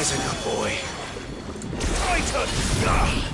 Rising up, boy. Titan!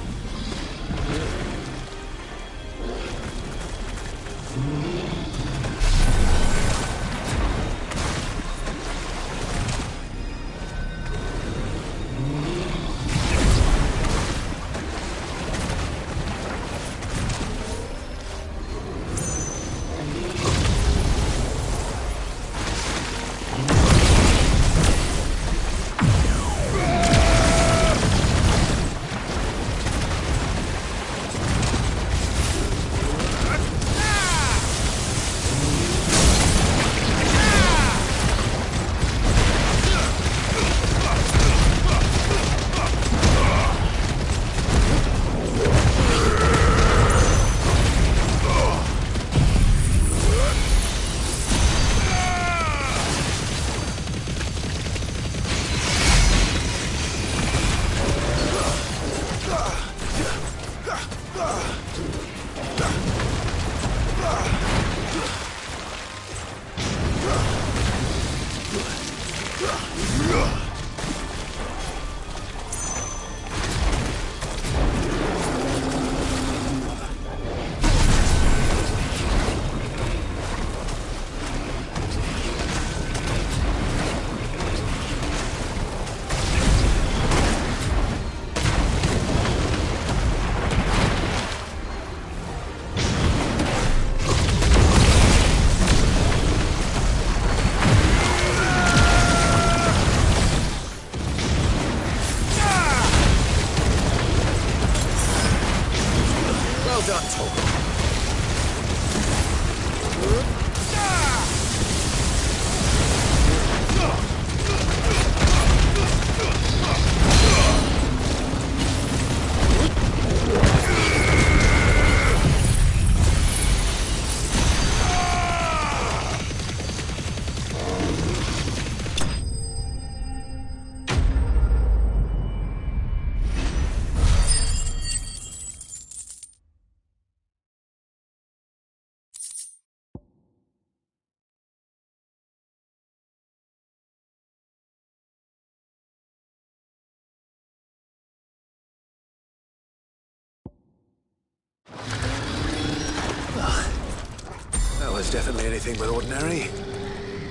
That was definitely anything but ordinary.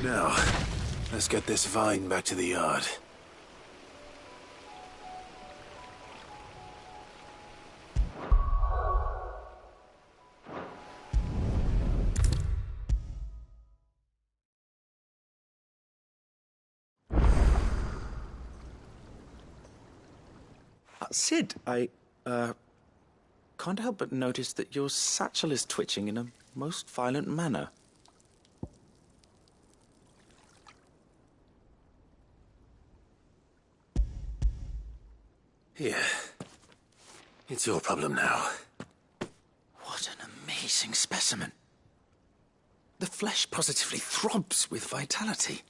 Now, let's get this vine back to the yard. Sid, I can't help but notice that your satchel is twitching in a most violent manner. Yeah. It's your problem now. What an amazing specimen. The flesh positively throbs with vitality.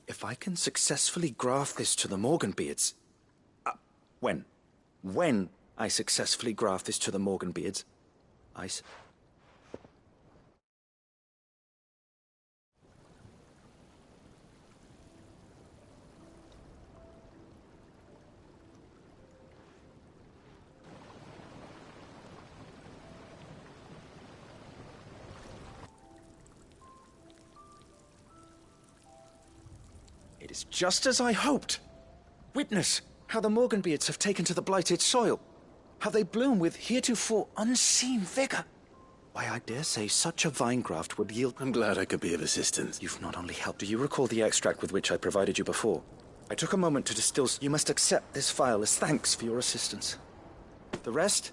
If I can successfully graft this to the Morganbeards... When I successfully graft this to the Morganbeards, It is just as I hoped. Witness how the Morganbeards have taken to the blighted soil. How they bloom with heretofore unseen vigor. Why, I dare say such a vine graft would yield... I'm glad I could be of assistance. You've not only helped. Do you recall the extract with which I provided you before? I took a moment to distill... You must accept this file as thanks for your assistance. The rest...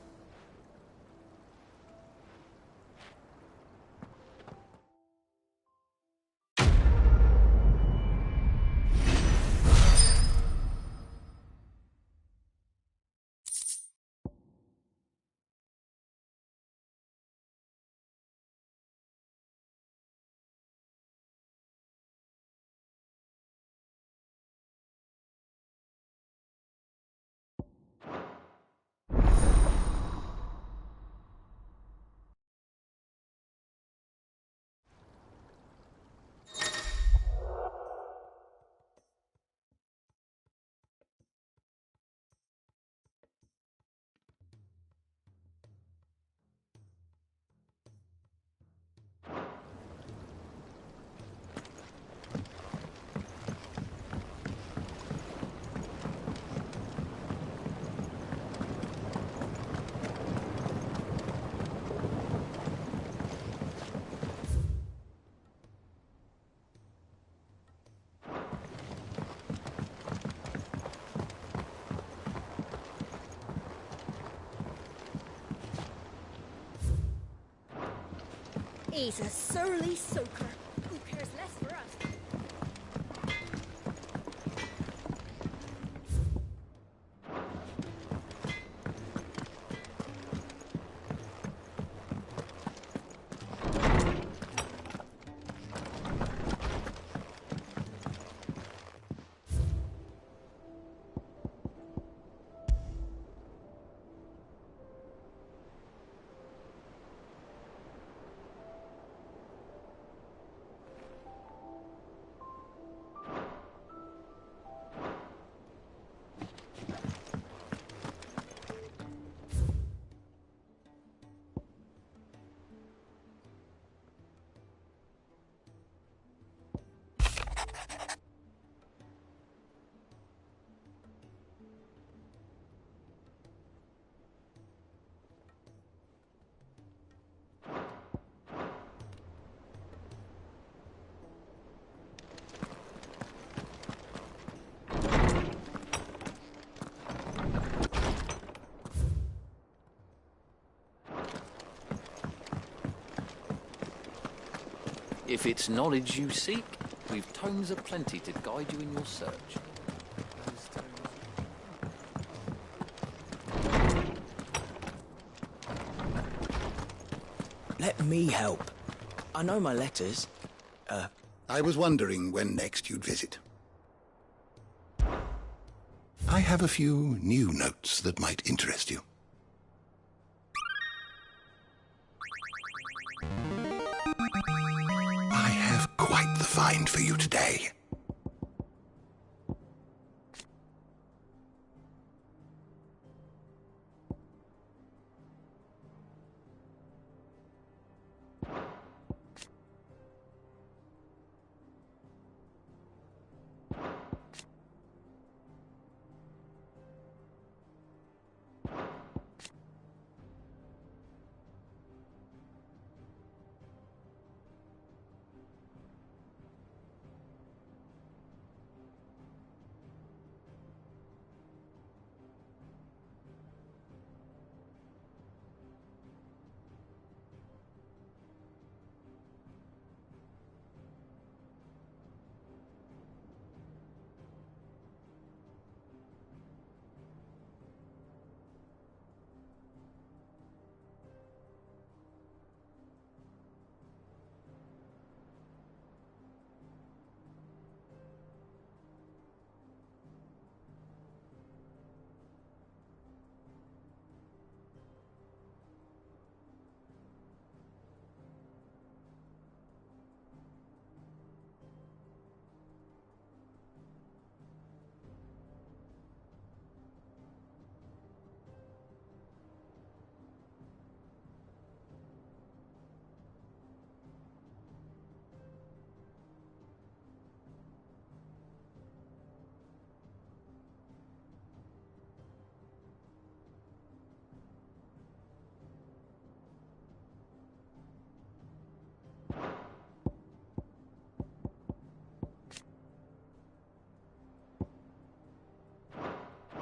He's a surly soaker. Who cares less for us? If it's knowledge you seek, we've tomes aplenty to guide you in your search. Let me help. I know my letters. I was wondering when next you'd visit. I have a few new notes that might interest you. I have quite the find for you today.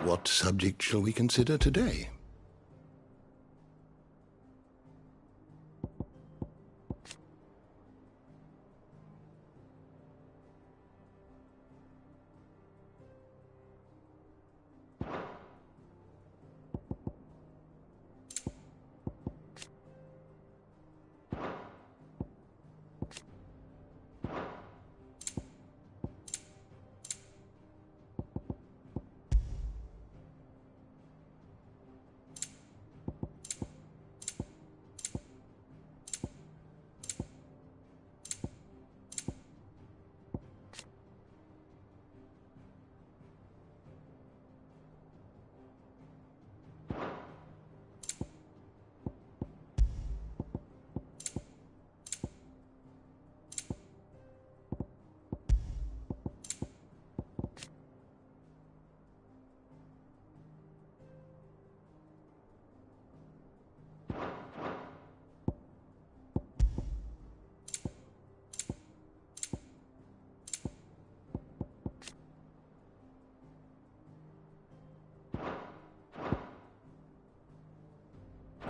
What subject shall we consider today?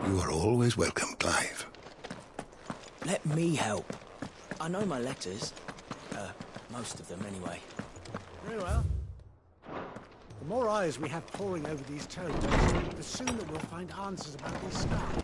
You are always welcome, Clive. Let me help. I know my letters. Most of them, anyway. Very well. The more eyes we have poring over these tomes, the sooner we'll find answers about these stars.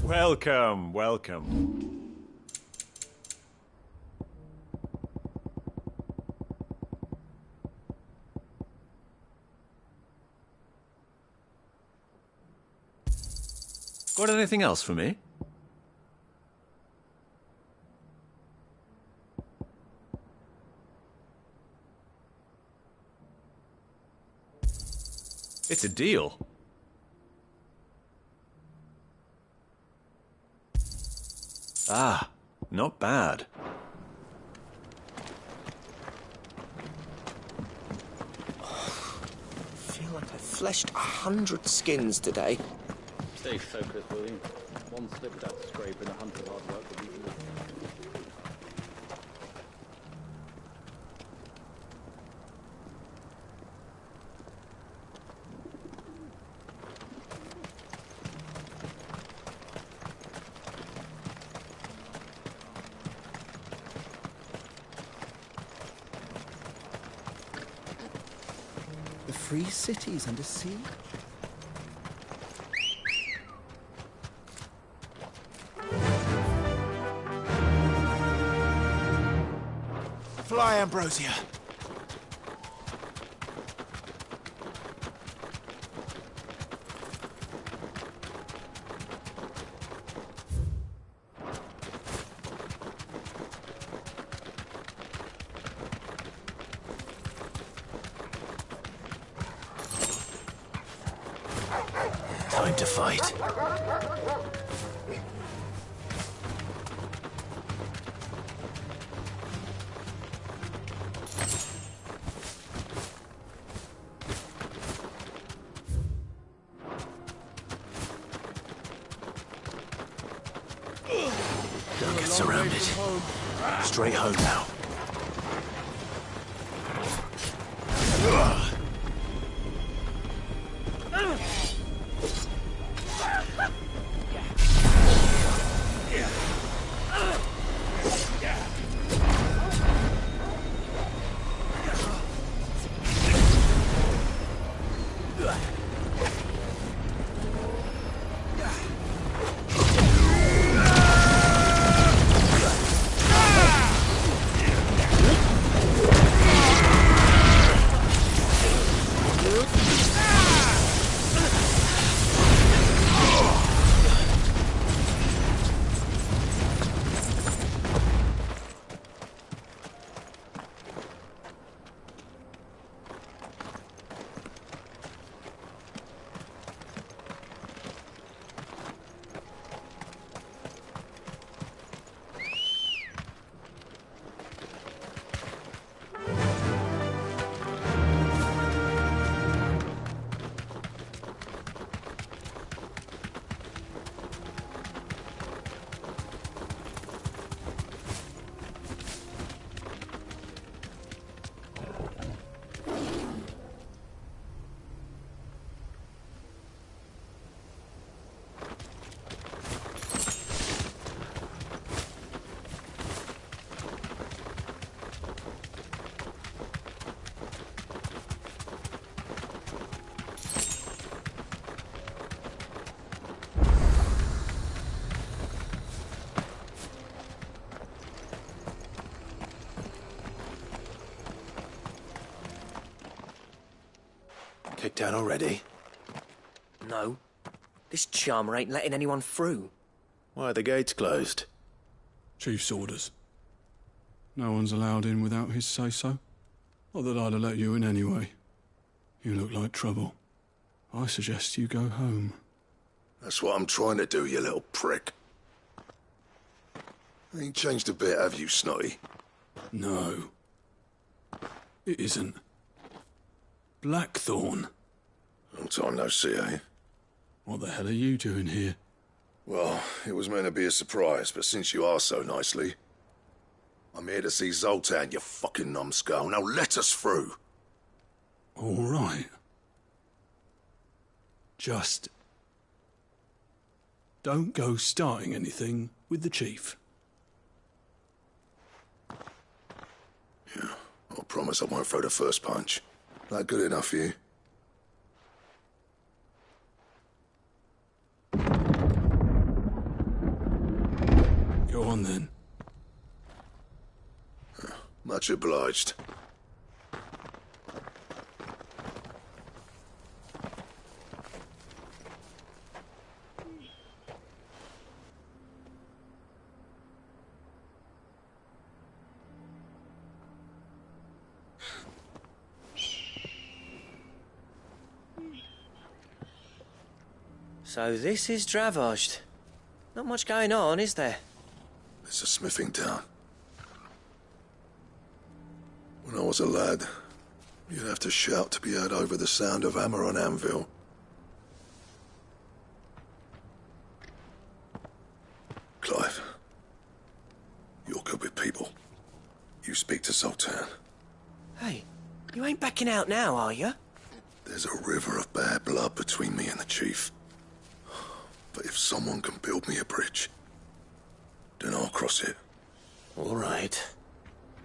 Welcome, welcome. Got anything else for me? It's a deal. Ah, not bad. I feel like I fleshed 100 skins today. Stay focused, William. One slip without scraping, 100 hard work will be good. The free cities under sea? Fly, Ambrosia. Time to fight. Don't get surrounded. Straight home now. can already? No. This charmer ain't letting anyone through. Why are the gates closed? Chief's orders. No one's allowed in without his say-so. Not that I'd have let you in anyway. You look like trouble. I suggest you go home. That's what I'm trying to do, you little prick. Ain't changed a bit, have you, Snotty? No. It isn't. Blackthorn. Long time no see, eh? What the hell are you doing here? Well, it was meant to be a surprise, but since you are so nicely, I'm here to see Zoltan, you fucking numbskull. Now let us through. All right. Just don't go starting anything with the chief. Yeah, I promise I won't throw the first punch. That good enough for you? Go on then. Much obliged. So this is Dravaged. Not much going on, is there? It's a smithing town. When I was a lad, you'd have to shout to be heard over the sound of hammer on anvil. Clive, you're good with people. You speak to Sultan. Hey, you ain't backing out now, are you? There's a river of bad blood between me and the chief. But if someone can build me a bridge, then I'll cross it. All right.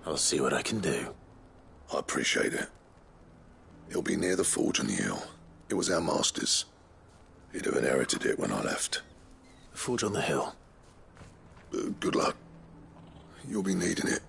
I'll see what I can do. I appreciate it. It'll be near the forge on the hill. It was our master's. He'd have inherited it when I left. The forge on the hill. Good luck. You'll be needing it.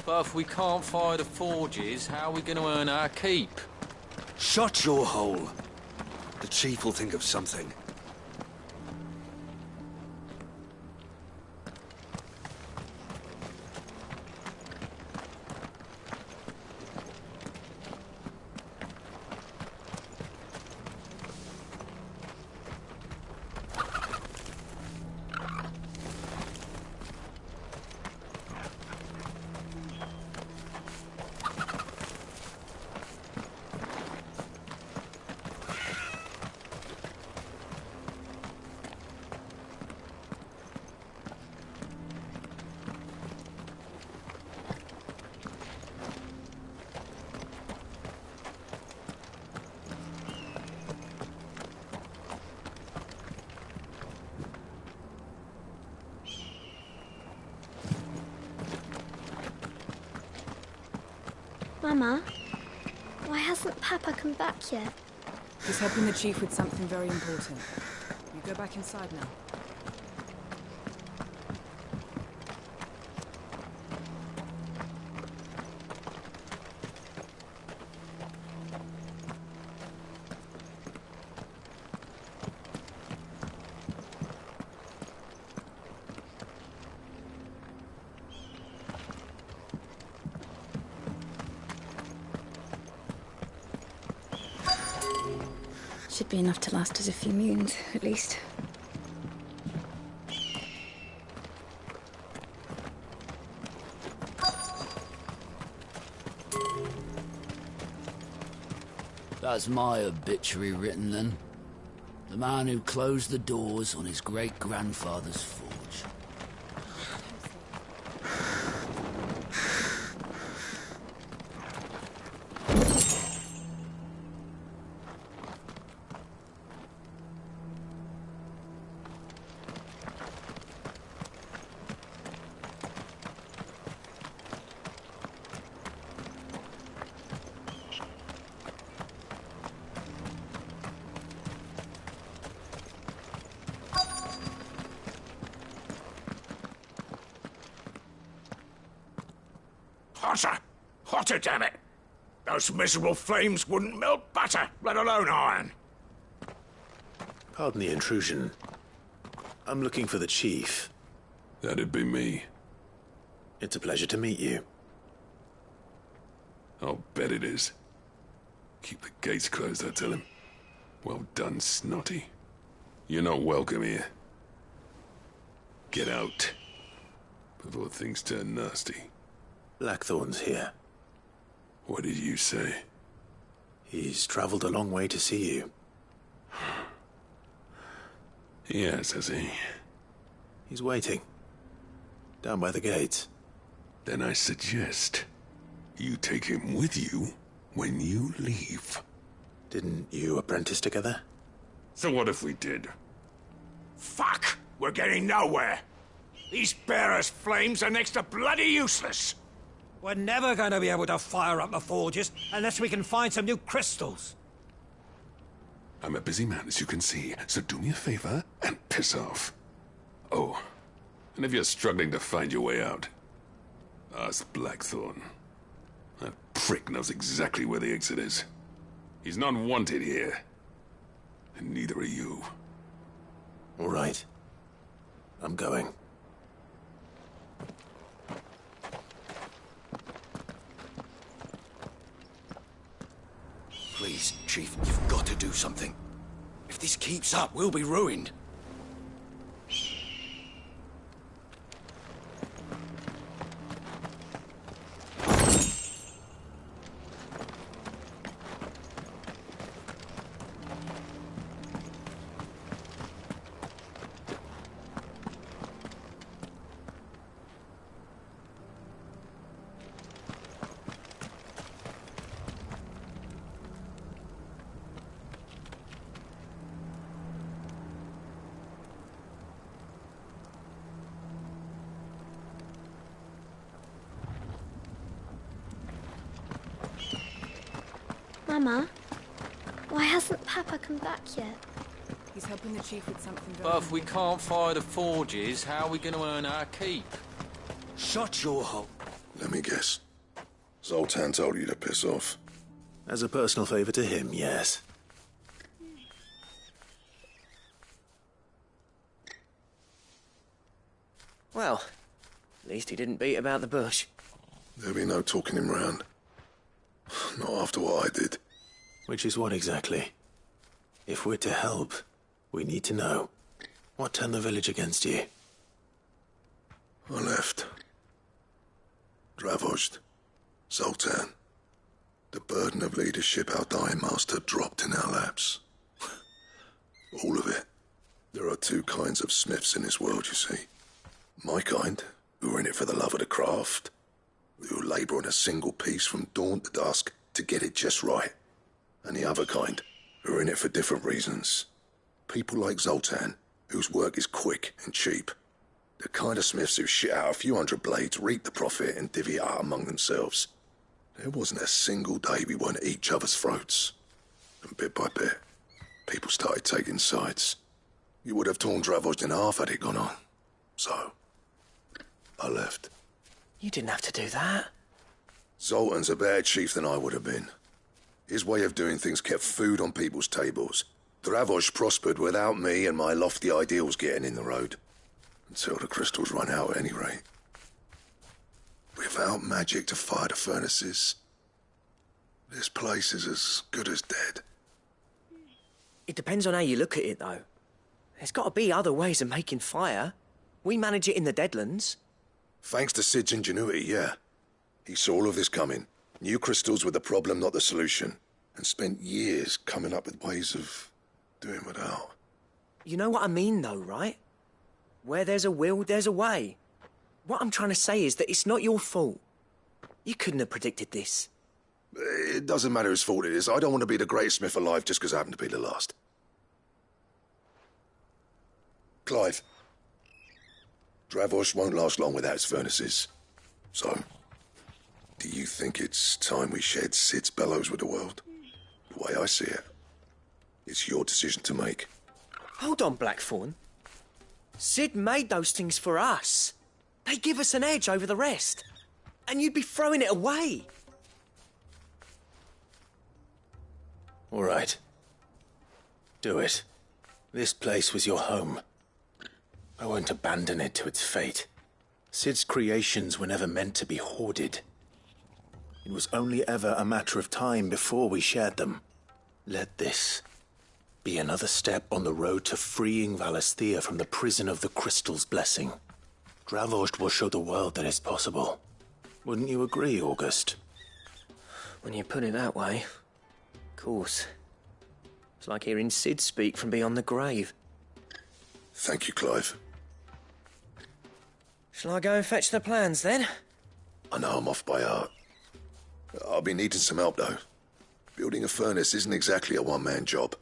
But if we can't fire the forges, how are we going to earn our keep? Shut your hole. The chief will think of something. Mama, why hasn't Papa come back yet? He's helping the chief with something very important. You go back inside now. Should be enough to last us a few moons, at least. That's my obituary written then. The man who closed the doors on his great-grandfather's forge. Hotter! Hotter, damn it! Those miserable flames wouldn't melt butter, let alone iron. Pardon the intrusion. I'm looking for the chief. That'd be me. It's a pleasure to meet you. I'll bet it is. Keep the gates closed, I tell him. Well done, Snotty. You're not welcome here. Get out. Before things turn nasty. Blackthorn's here. What did you say? He's traveled a long way to see you. Yes, has he? He's waiting. Down by the gates. Then I suggest you take him with you when you leave. Didn't you apprentice together? So what if we did? Fuck! We're getting nowhere. These bearers' flames are next to bloody useless. We're never going to be able to fire up the forges unless we can find some new crystals. I'm a busy man, as you can see, so do me a favor and piss off. Oh, and if you're struggling to find your way out, ask Blackthorn. That prick knows exactly where the exit is. He's not wanted here. And neither are you. All right. I'm going. Please, Chief, you've got to do something. If this keeps up, we'll be ruined. Mama, why hasn't Papa come back yet? He's helping the chief with something very But if we can't fire the forges, how are we going to earn our keep? Shut your hole. Let me guess. Zoltan told you to piss off. As a personal favor to him, yes. Well, at least he didn't beat about the bush. There'll be no talking him round. Not after what I did. Which is what exactly? If we're to help, we need to know. What turned the village against you? I left. Dravozd. Zoltan. The burden of leadership our dying master dropped in our laps. All of it. There are two kinds of smiths in this world, you see. My kind, who are in it for the love of the craft, who labour on a single piece from dawn to dusk to get it just right. And the other kind, who are in it for different reasons. People like Zoltan, whose work is quick and cheap. The kind of smiths who shit out a few hundred blades, reap the profit, and divvy it out among themselves. There wasn't a single day we weren't at each other's throats. And bit by bit, people started taking sides. You would have torn Dravozd in half had it gone on. So, I left. You didn't have to do that. Zoltan's a better chief than I would have been. His way of doing things kept food on people's tables. Dravozd prospered without me and my lofty ideals getting in the road. Until the crystals run out at any rate. Without magic to fire the furnaces, this place is as good as dead. It depends on how you look at it, though. There's got to be other ways of making fire. We manage it in the Deadlands. Thanks to Sid's ingenuity, yeah. He saw all of this coming. New crystals were the problem, not the solution. and spent years coming up with ways of doing without. You know what I mean, though, right? Where there's a will, there's a way. What I'm trying to say is that it's not your fault. You couldn't have predicted this. It doesn't matter whose fault it is. I don't want to be the greatest smith alive just because I happen to be the last. Clive, Dravosh won't last long without its furnaces. So, do you think it's time we shared Sid's bellows with the world? The way I see it, it's your decision to make. Hold on, Blackthorn. Sid made those things for us. They give us an edge over the rest. And you'd be throwing it away. All right. Do it. This place was your home. I won't abandon it to its fate. Sid's creations were never meant to be hoarded. It was only ever a matter of time before we shared them. Let this be another step on the road to freeing Valisthea from the prison of the Crystal's blessing. Dravost will show the world that it's possible. Wouldn't you agree, August? When you put it that way, of course. It's like hearing Sid speak from beyond the grave. Thank you, Clive. Shall I go and fetch the plans, then? I know I'm off by heart. I'll be needing some help, though. Building a furnace isn't exactly a one-man job.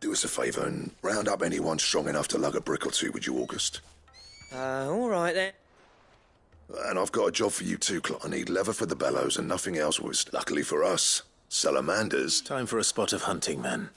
Do us a favour and round up anyone strong enough to lug a brick or two, would you, August? All right, then. And I've got a job for you too, Clive. I need leather for the bellows and nothing else was, luckily for us, salamanders. Time for a spot of hunting, men.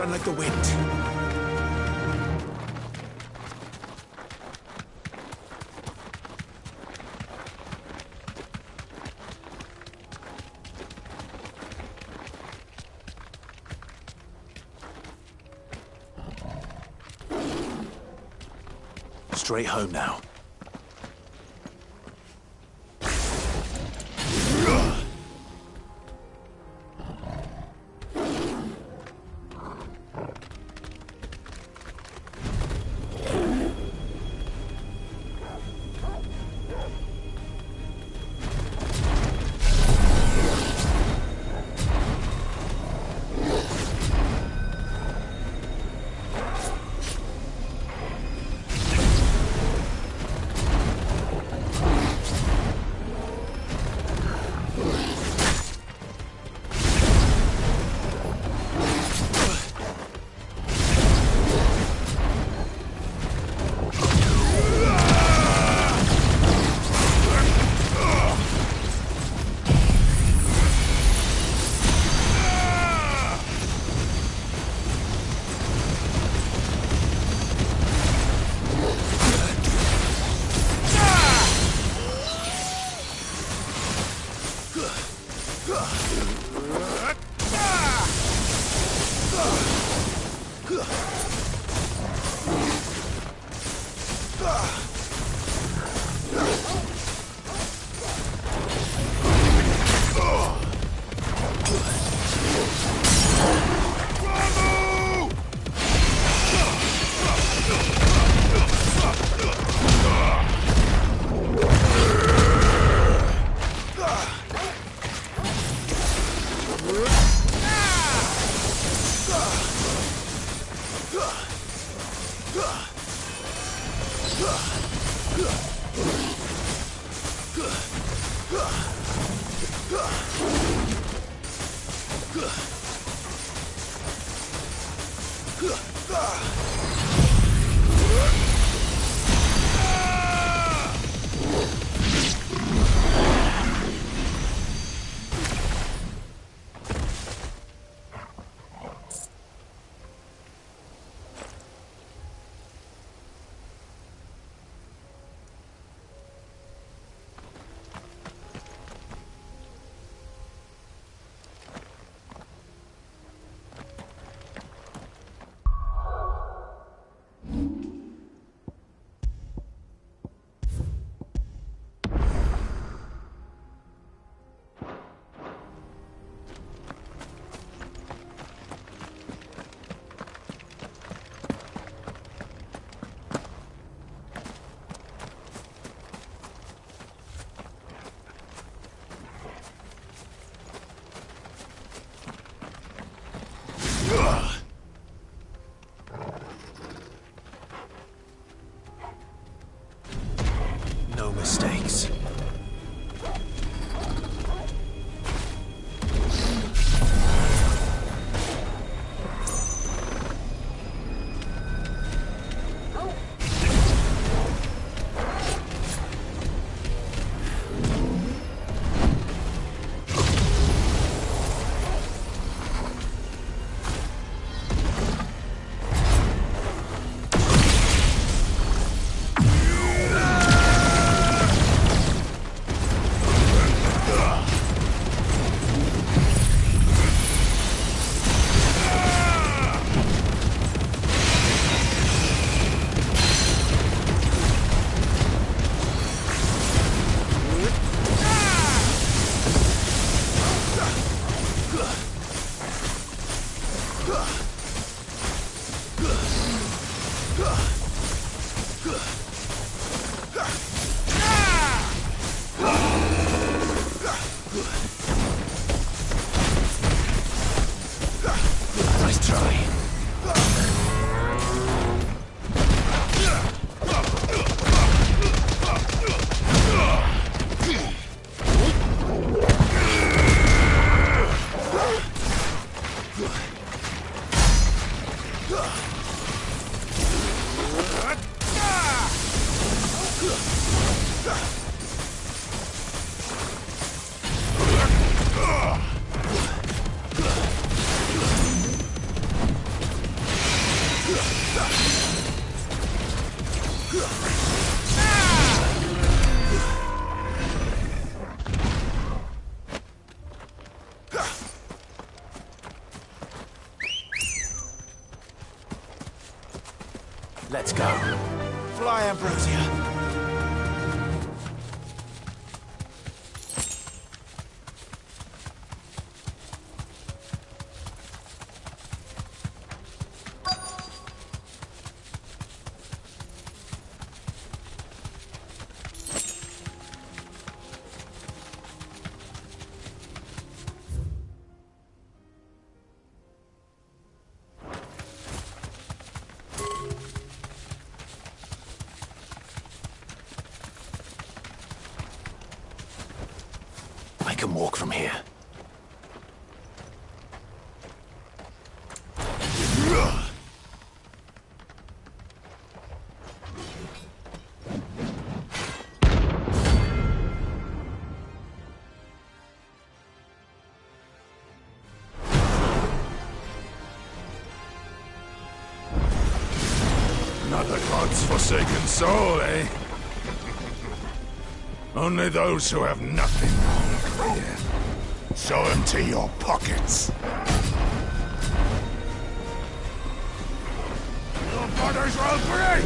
Run like the wind. Straight home now. Let's go. Fly, Ambrosia. I can walk from here. Another god's forsaken soul, eh? Only those who have nothing wrong clear. So empty your pockets. Your borders will break!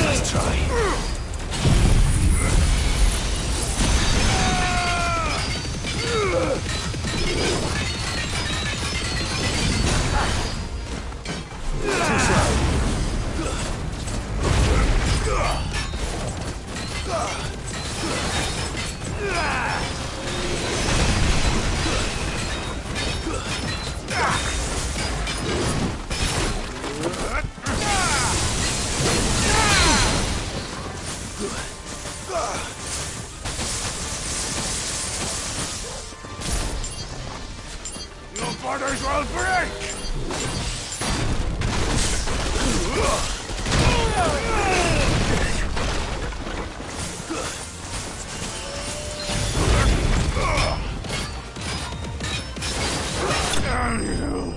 Nice try. Your borders will break! Damn you!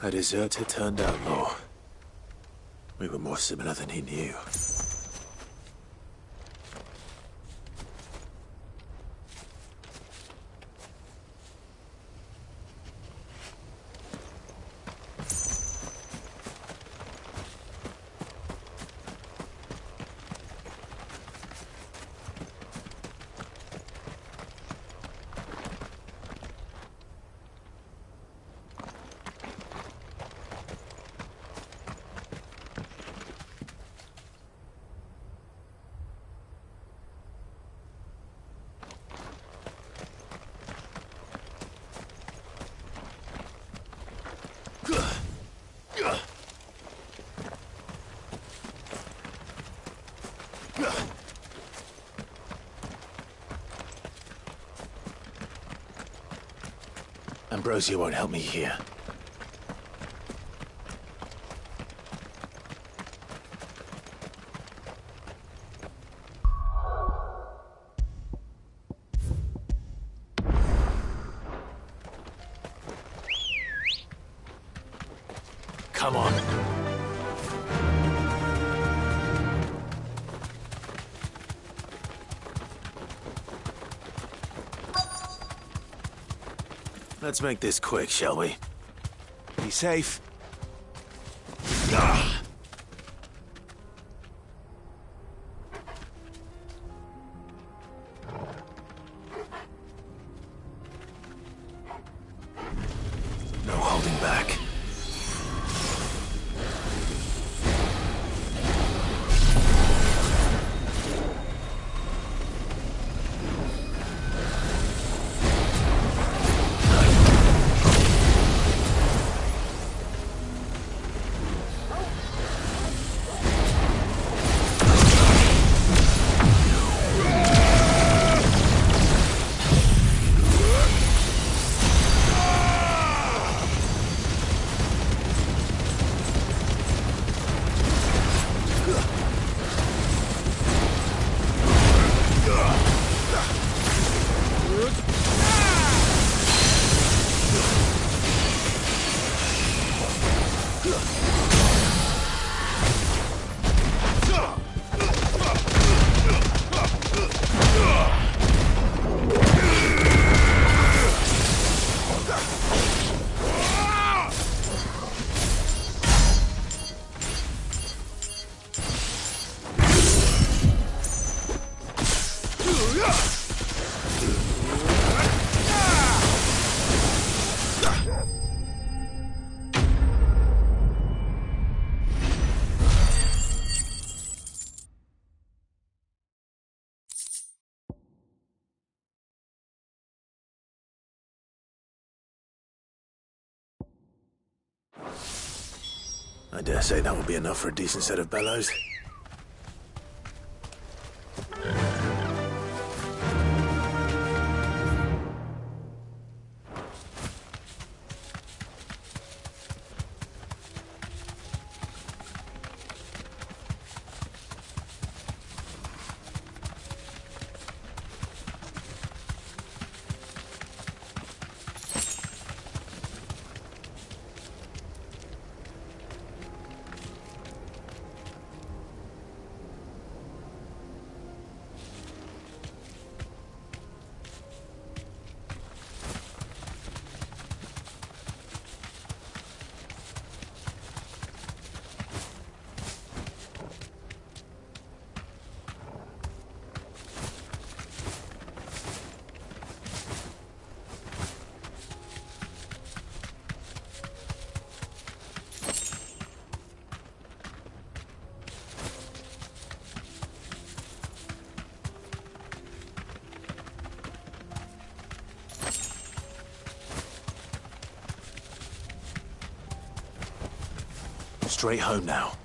A deserter turned outlaw. We were more similar than he knew. Ambrosia won't help me here. Come on. Let's make this quick, shall we? Be safe. No holding back. I dare say that will be enough for a decent set of bellows. Straight home now.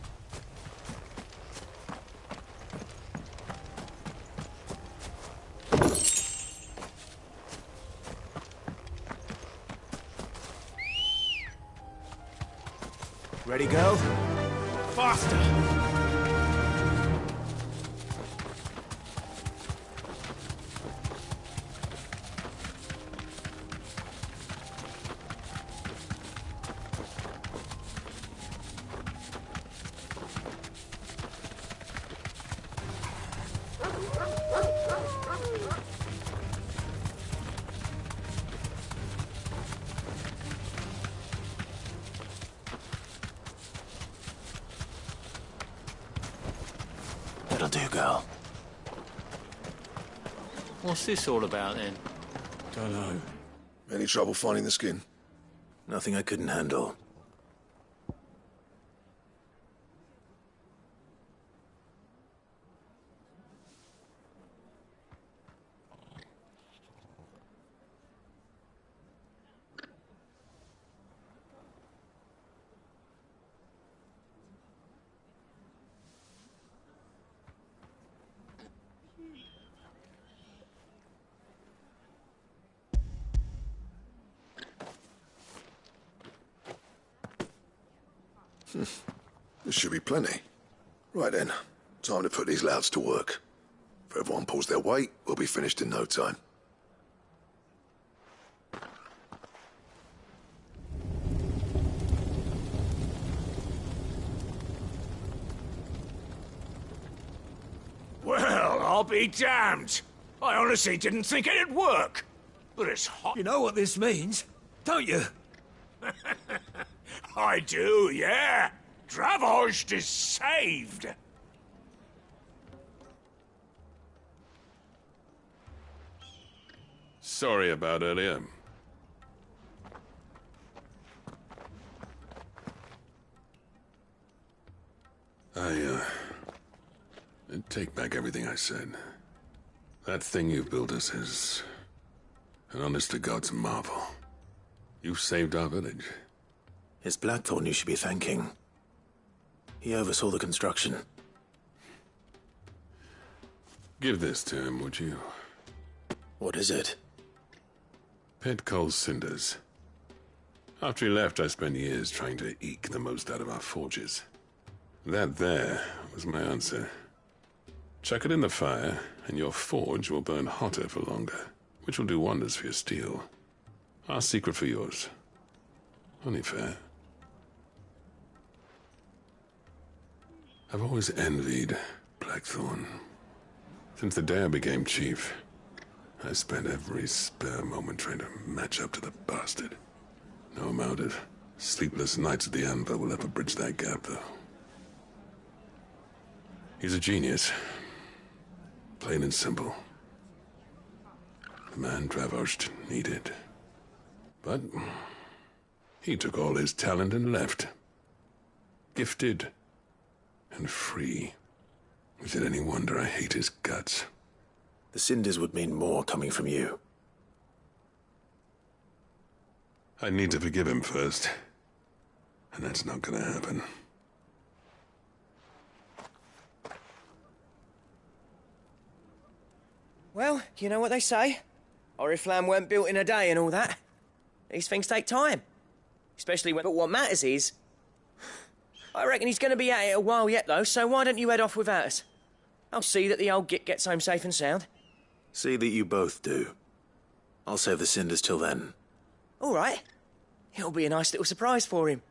Ready, go? Faster! do, girl. What's this all about, then? Dunno. Any trouble finding the skin? Nothing I couldn't handle. There should be plenty. Right then, time to put these louds to work. If everyone pulls their weight, we'll be finished in no time. Well, I'll be damned. I honestly didn't think it'd work. But it's hot. You know what this means, don't you? I do, yeah. Dravost is saved. Sorry about earlier. I take back everything I said. That thing you built us is an honest-to-God's marvel. You saved our village. It's Blackthorn you should be thanking. He oversaw the construction. Give this to him, would you? What is it? Pet coal's cinders. After he left, I spent years trying to eke the most out of our forges. That there was my answer. Chuck it in the fire, and your forge will burn hotter for longer, which will do wonders for your steel. Our secret for yours. Only fair. I've always envied Blackthorn. Since the day I became chief, I spent every spare moment trying to match up to the bastard. No amount of sleepless nights at the anvil will ever bridge that gap, though. He's a genius. Plain and simple. The man Dravost needed. But he took all his talent and left. Gifted and free. Is it any wonder I hate his guts? The cinders would mean more coming from you. I need to forgive him first. And that's not gonna happen. Well, you know what they say. Oriflamme weren't built in a day and all that. These things take time. Especially when... But what matters is... I reckon he's going to be at it a while yet, though, so why don't you head off without us? I'll see that the old git gets home safe and sound. See that you both do. I'll save the cinders till then. All right. It'll be a nice little surprise for him.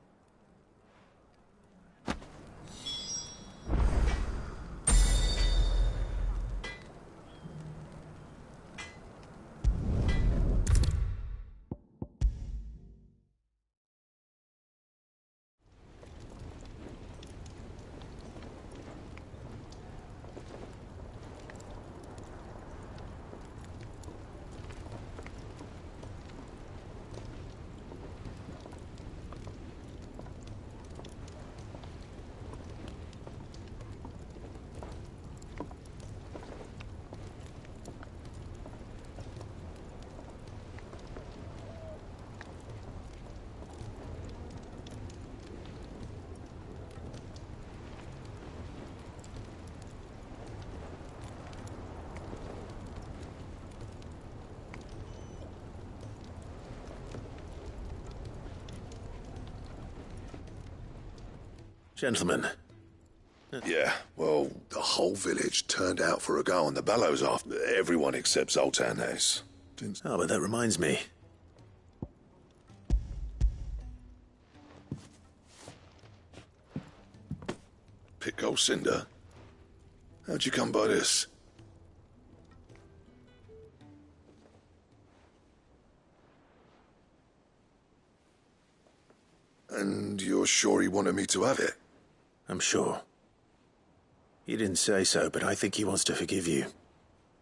Gentlemen. Yeah, well, the whole village turned out for a go on the bellows after everyone except Zoltan has. Oh, but that reminds me. Pit gold cinder? How'd you come by this? And you're sure he wanted me to have it? I'm sure. He didn't say so, but I think he wants to forgive you.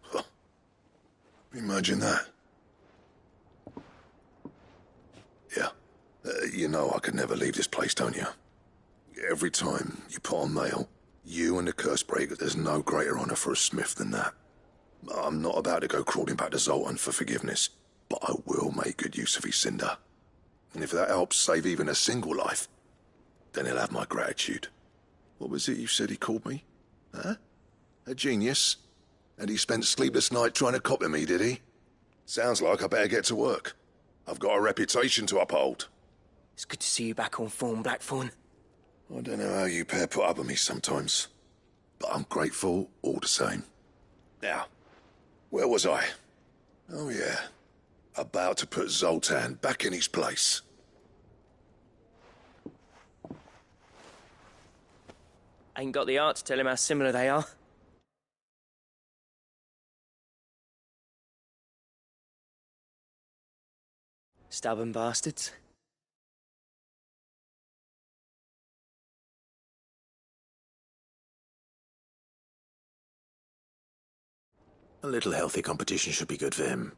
Huh. Imagine that. Yeah. You know I could never leave this place, don't you? Every time you put on mail, you and the Cursebreaker, there's no greater honor for a smith than that. I'm not about to go crawling back to Zoltan for forgiveness, but I will make good use of his cinder. And if that helps save even a single life, then he'll have my gratitude. What was it you said he called me? Huh? A genius? And he spent sleepless night trying to copy me, did he? Sounds like I better get to work. I've got a reputation to uphold. It's good to see you back on form, Blackthorn. I don't know how you pair put up with me sometimes, but I'm grateful all the same. Now, where was I? Oh yeah, about to put Zoltan back in his place. Ain't got the art to tell him how similar they are. Stubborn bastards. A little healthy competition should be good for him.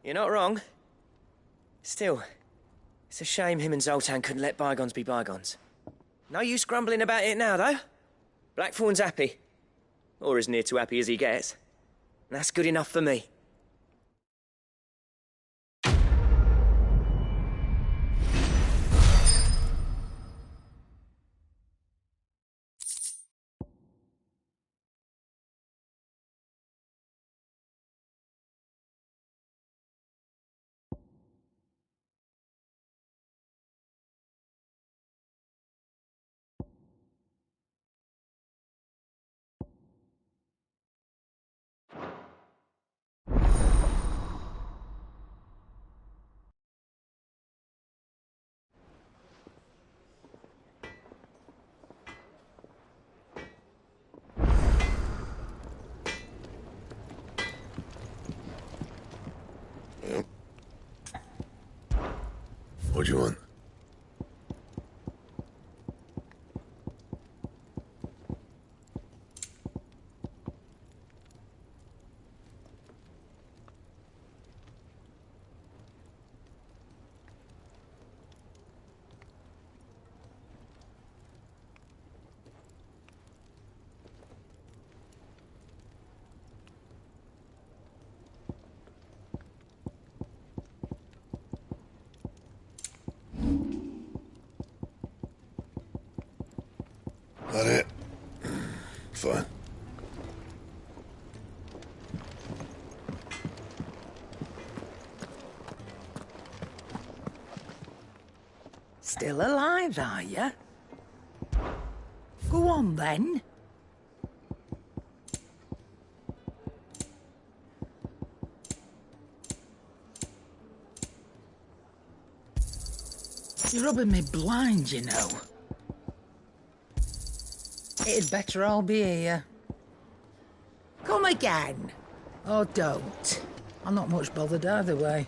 You're not wrong. Still, it's a shame him and Zoltan couldn't let bygones be bygones. No use grumbling about it now, though. Blackthorn's happy. Or as near to happy as he gets. And that's good enough for me. What do you want? That it? Fine. Still alive, are you? Go on, then. You're rubbing me blind, you know. It'd better all be here. Come again. Or don't. I'm not much bothered either way.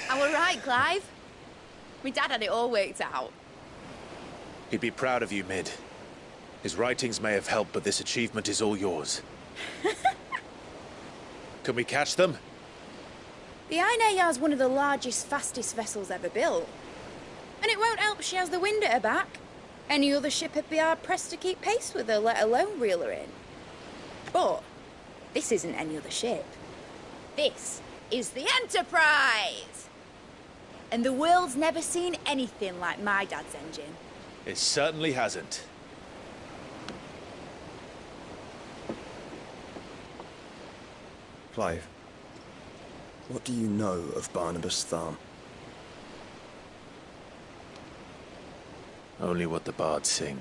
I were right, Clive. My dad had it all worked out. He'd be proud of you, Mid. His writings may have helped, but this achievement is all yours. Can we catch them? The Aina is one of the largest, fastest vessels ever built. And it won't help she has the wind at her back. Any other ship would be hard-pressed to keep pace with her, let alone reel her in. But this isn't any other ship. This is the Enterprise! And the world's never seen anything like my dad's engine. It certainly hasn't. Clive, what do you know of Barnabas Tharm? Only what the bards sing.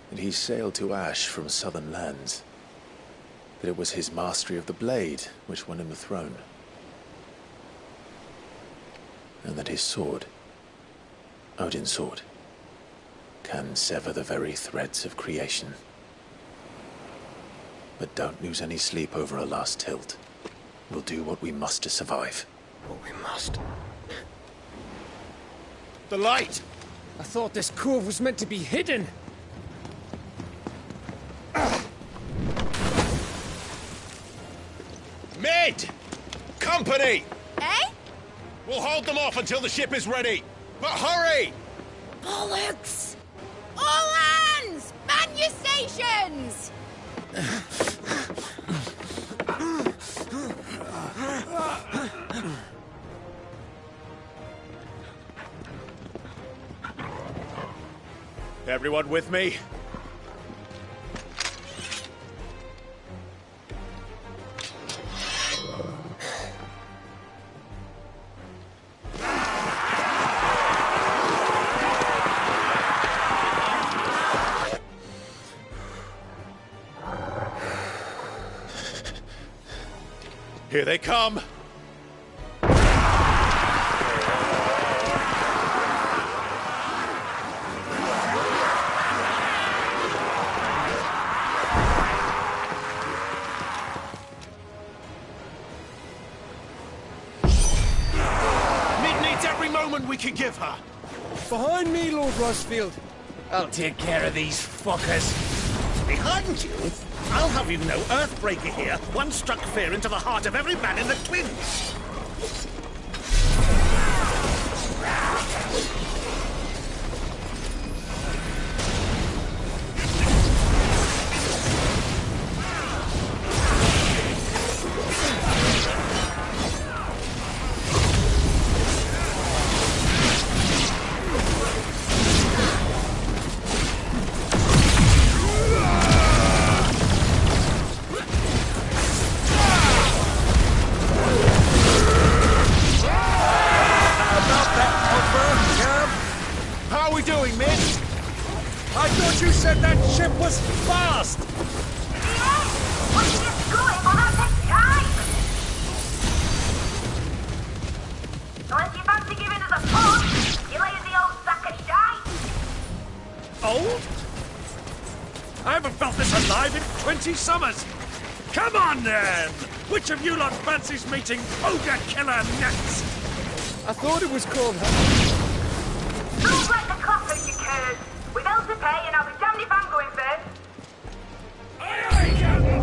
That he sailed to Ash from southern lands. That it was his mastery of the blade which won him the throne. And that his sword, Odin's sword, can sever the very threads of creation. But don't lose any sleep over a last tilt. We'll do what we must to survive. What we must? The light! I thought this cove was meant to be hidden. Mid! Company! Eh? We'll hold them off until the ship is ready. But hurry! Bollocks! All hands! Man your stations! Everyone with me? Here they come! We can give her. Behind me, Lord Rosfield. I'll take care of these fuckers. Behind you? I'll have you know, Earthbreaker here once struck fear into the heart of every man in the Twins. I thought you said that ship was fast! Unless you fancy giving us a push, you lay in the old sack of shite. Old? I haven't felt this alive in 20 summers! Come on then! Which of you lot fancies meeting Ogre Killer next? I thought it was called... Don't let the clappers, you curse. We've hell to pay, and I'll be damned if I'm going first. Aye, aye, Captain!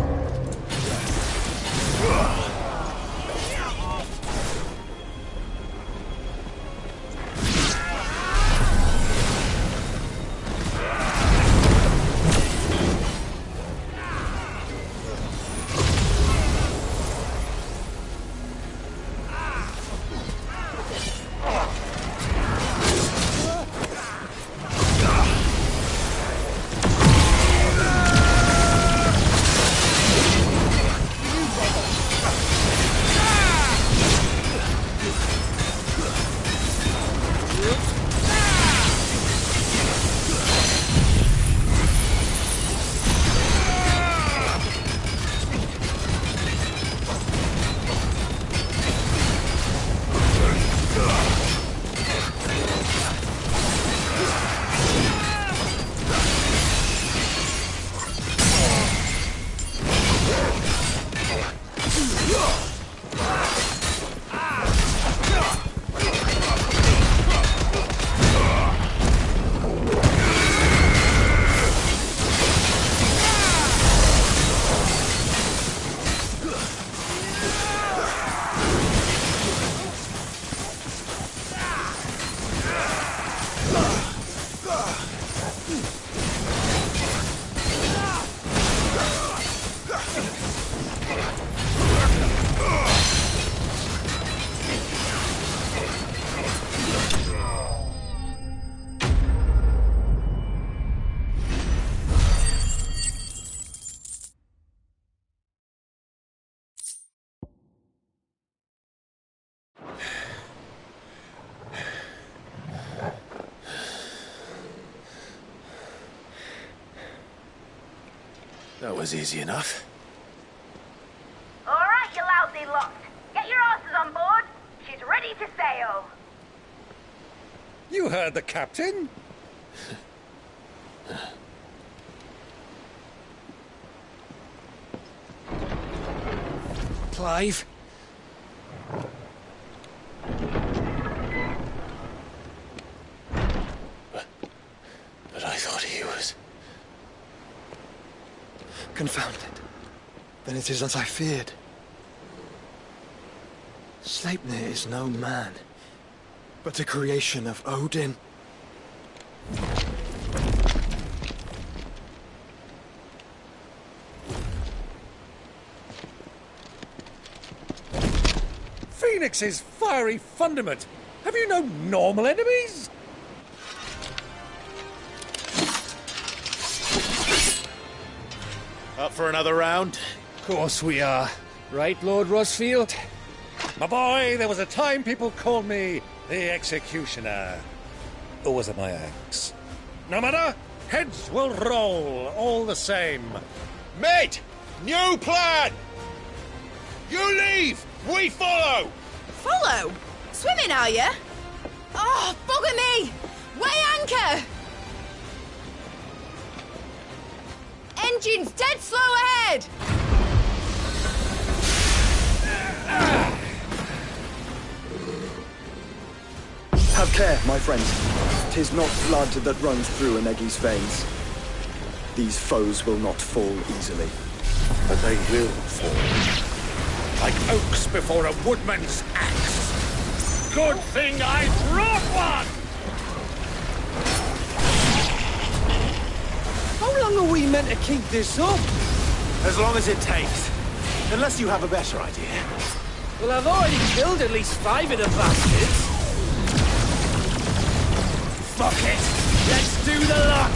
That was easy enough. All right, you lousy lot. Get your asses on board. She's ready to sail. You heard the captain. Clive? But I thought he was... Confound it. Then it is as I feared. Sleipnir is no man, but a creation of Odin. Phoenix's fiery fundament. Have you no normal enemies? Up for another round? Of course we are. Right, Lord Rosfield? My boy, there was a time people called me the Executioner. Or was it my axe? No matter, heads will roll all the same. Mate! New plan! You leave! We follow! Follow? Swimming, are you? Oh, bugger me! Weigh anchor! Engine's dead slow ahead! Have care, my friend. 'Tis not blood that runs through an Eggie's veins. These foes will not fall easily. But they will fall. Like oaks before a woodman's axe. Good thing I brought one! How long are we meant to keep this up? As long as it takes. Unless you have a better idea. Well, I've already killed at least 5 of the bastards. Fuck it! Let's do the lot!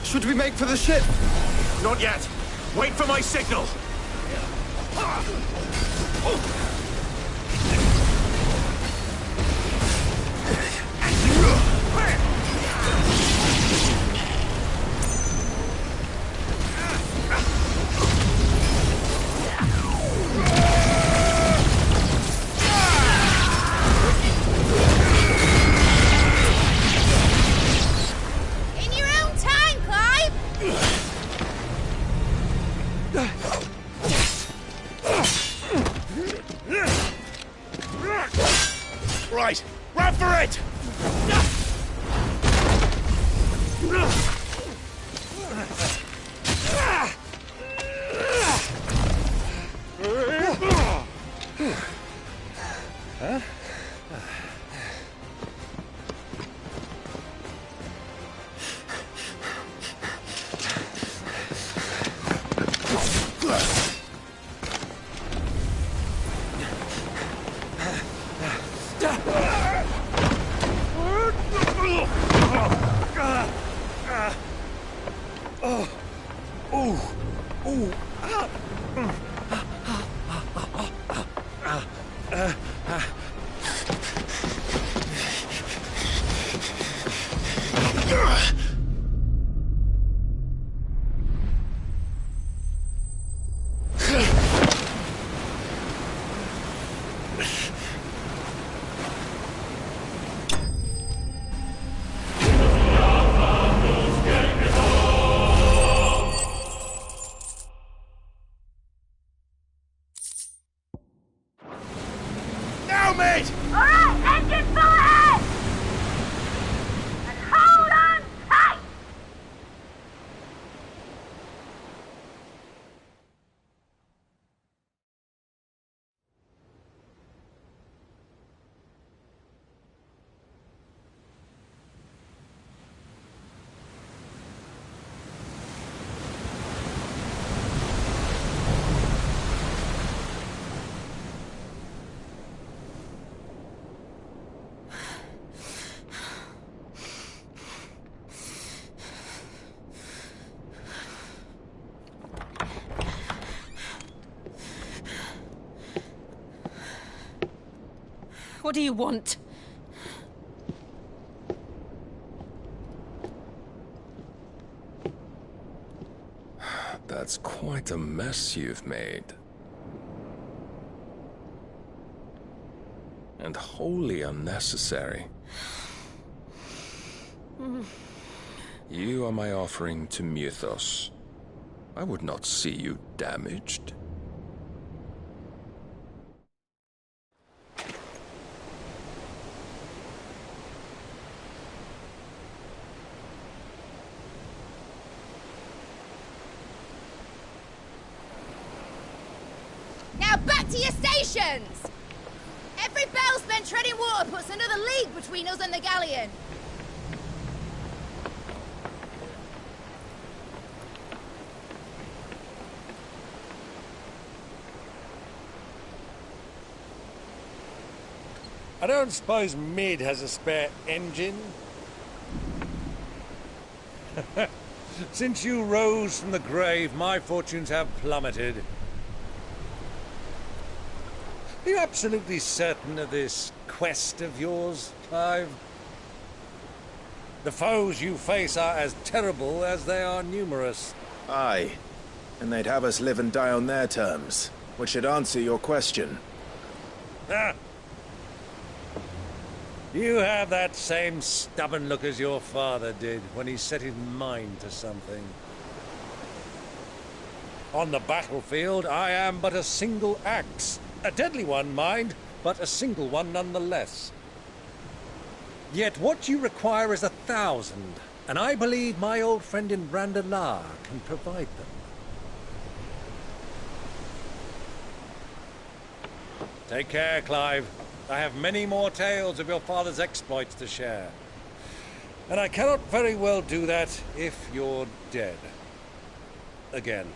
Should we make for the ship? Not yet. Wait for my signal. In your own time, Clive! Right, run for it! Huh? Now, mate! All right, engine full ahead! And hold on tight! What do you want? That's quite a mess you've made. And wholly unnecessary. You are my offering to Mythos. I would not see you damaged. Now back to your stations! Every bell spent treading water puts another league between us and the galleon. I don't suppose Mid has a spare engine? Since you rose from the grave, my fortunes have plummeted. Are you absolutely certain of this quest of yours, Clive? The foes you face are as terrible as they are numerous. Aye. And they'd have us live and die on their terms, which should answer your question. Ah! You have that same stubborn look as your father did when he set his mind to something. On the battlefield, I am but a single axe. A deadly one, mind, but a single one nonetheless. Yet what you require is 1,000, and I believe my old friend in Brandalar can provide them. Take care, Clive. I have many more tales of your father's exploits to share. And I cannot very well do that if you're dead. Again.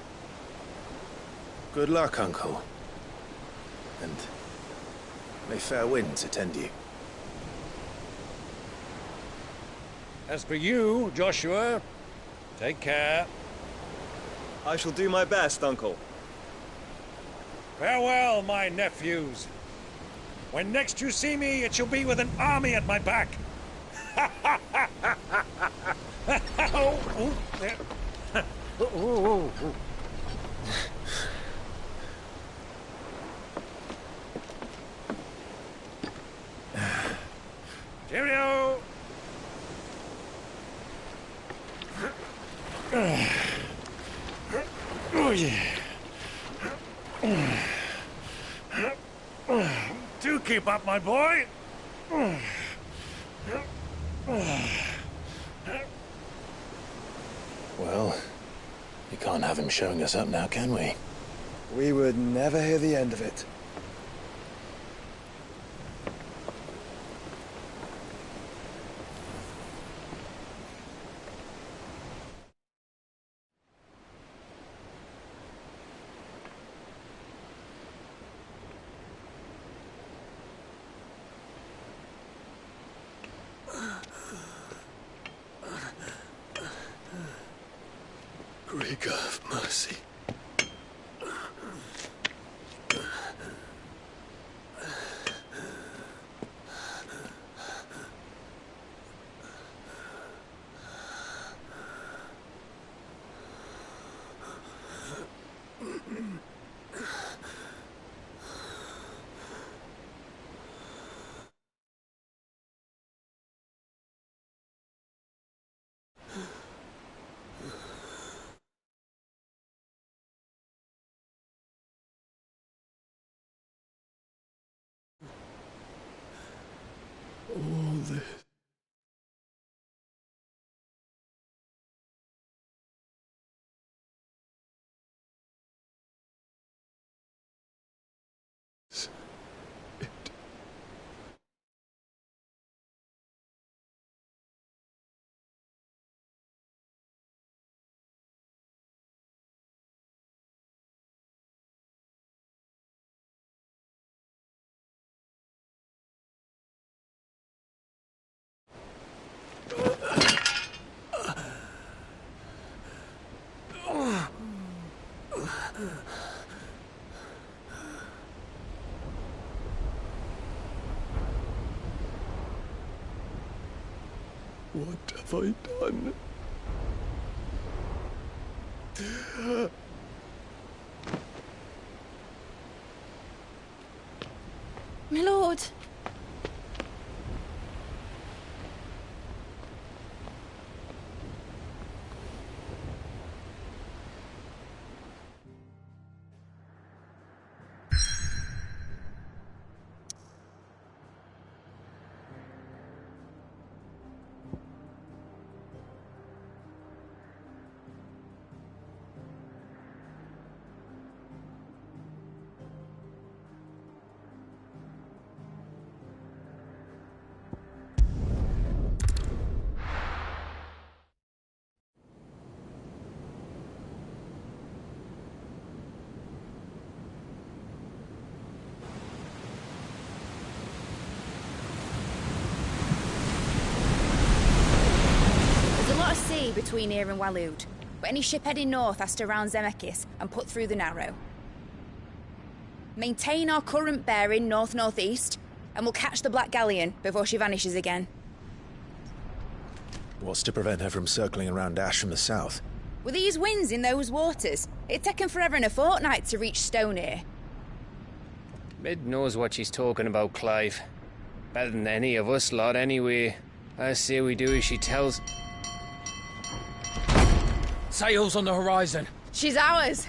Good luck, Uncle. And may fair winds attend you. As for you, Joshua, take care. I shall do my best, Uncle. Farewell, my nephews. When next you see me, it shall be with an army at my back. Cheerio! Oh, yeah. Do keep up, my boy. Well, we can't have him showing us up now, can we? We would never hear the end of it. Greek have mercy. All this. What have I done? My lord. Between here and Waloed, but any ship heading north has to round Zemeckis and put through the Narrow. Maintain our current bearing north-northeast, and we'll catch the Black Galleon before she vanishes again. What's to prevent her from circling around Ash from the south? With these winds in those waters, it'd taken forever and a fortnight to reach Stonehenge. Mid knows what she's talking about, Clive. Better than any of us lot, anyway. I say we do as she tells. Sails on the horizon. She's ours.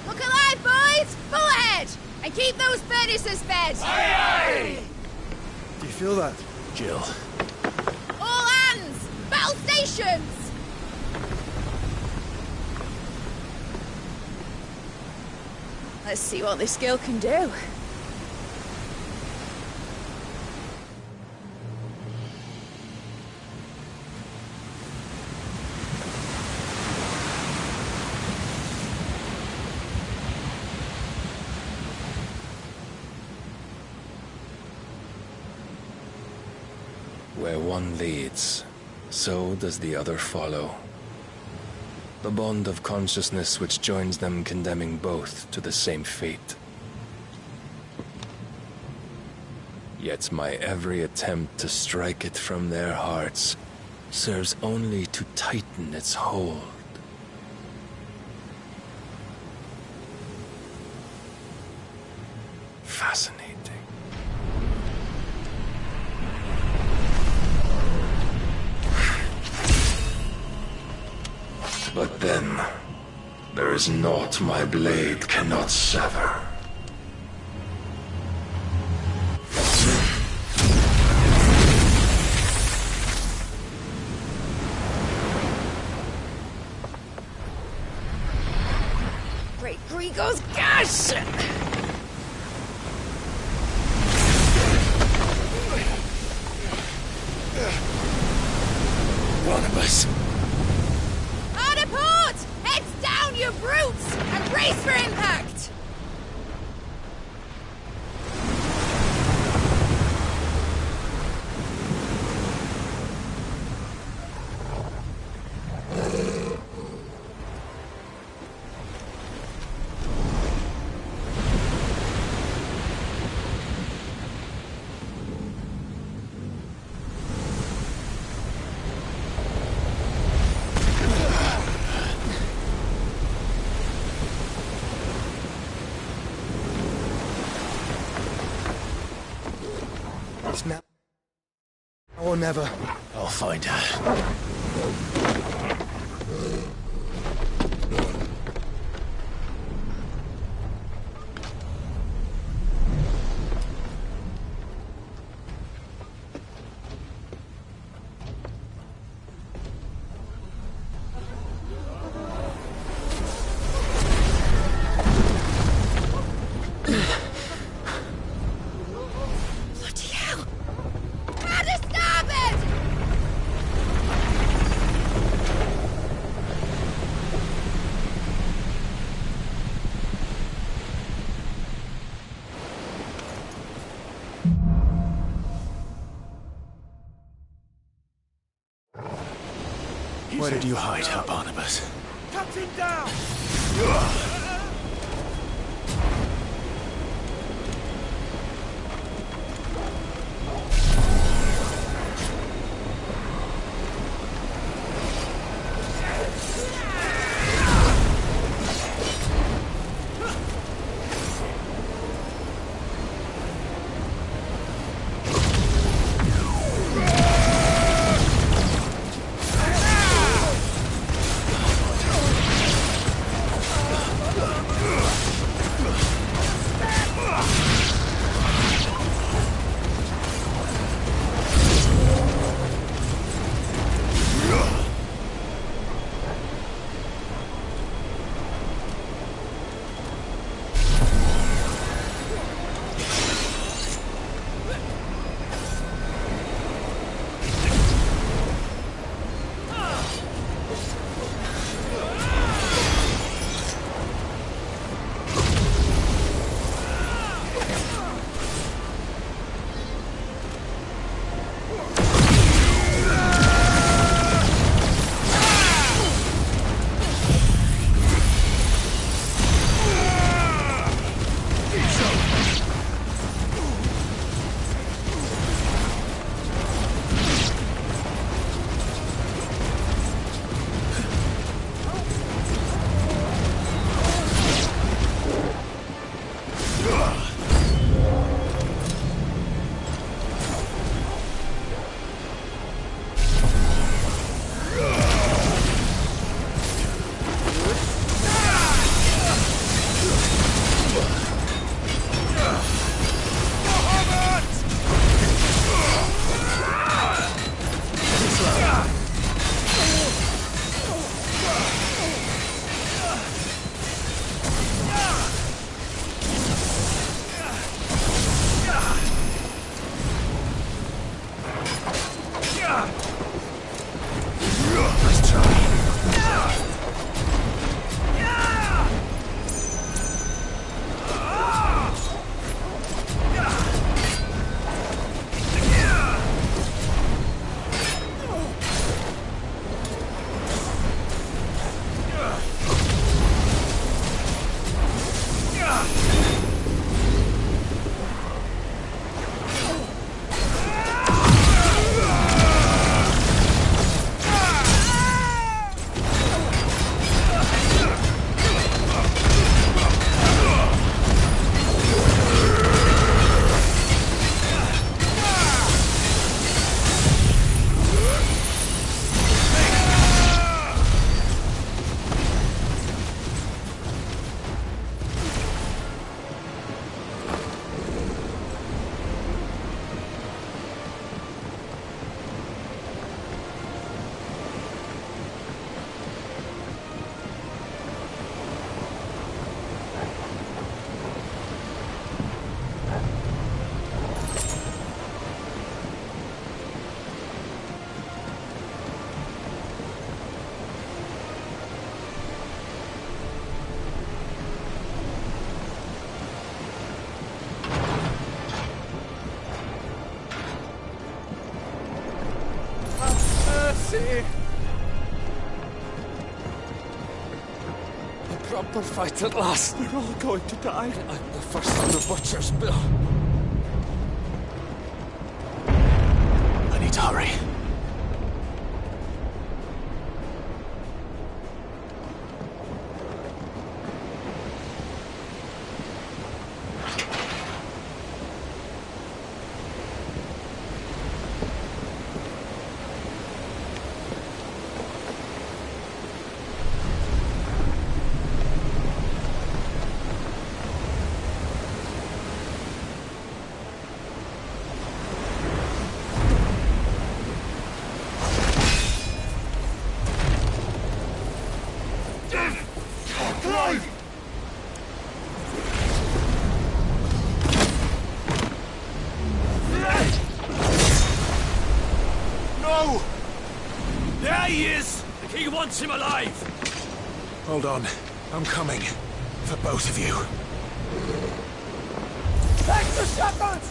Look alive, boys! Full ahead! And keep those furnaces fed! Aye, aye! Do you feel that, Jill? All hands! Battle stations! Let's see what this girl can do. Where one leads, so does the other follow. The bond of consciousness which joins them condemning both to the same fate. Yet my every attempt to strike it from their hearts serves only to tighten its hold. Fascinating. But then, there is naught my blade cannot sever. Great Grigor's gosh! Barnabas! Heads down, you brutes! And brace for impact! Now or never. I'll find her. Where did you hide her, Barnabas? Cut him down! A proper fight at last. We're all going to die. I'm the first on the butcher's bill. I need to hurry. Wants him alive! Hold on. I'm coming. For both of you. Take the shepherds!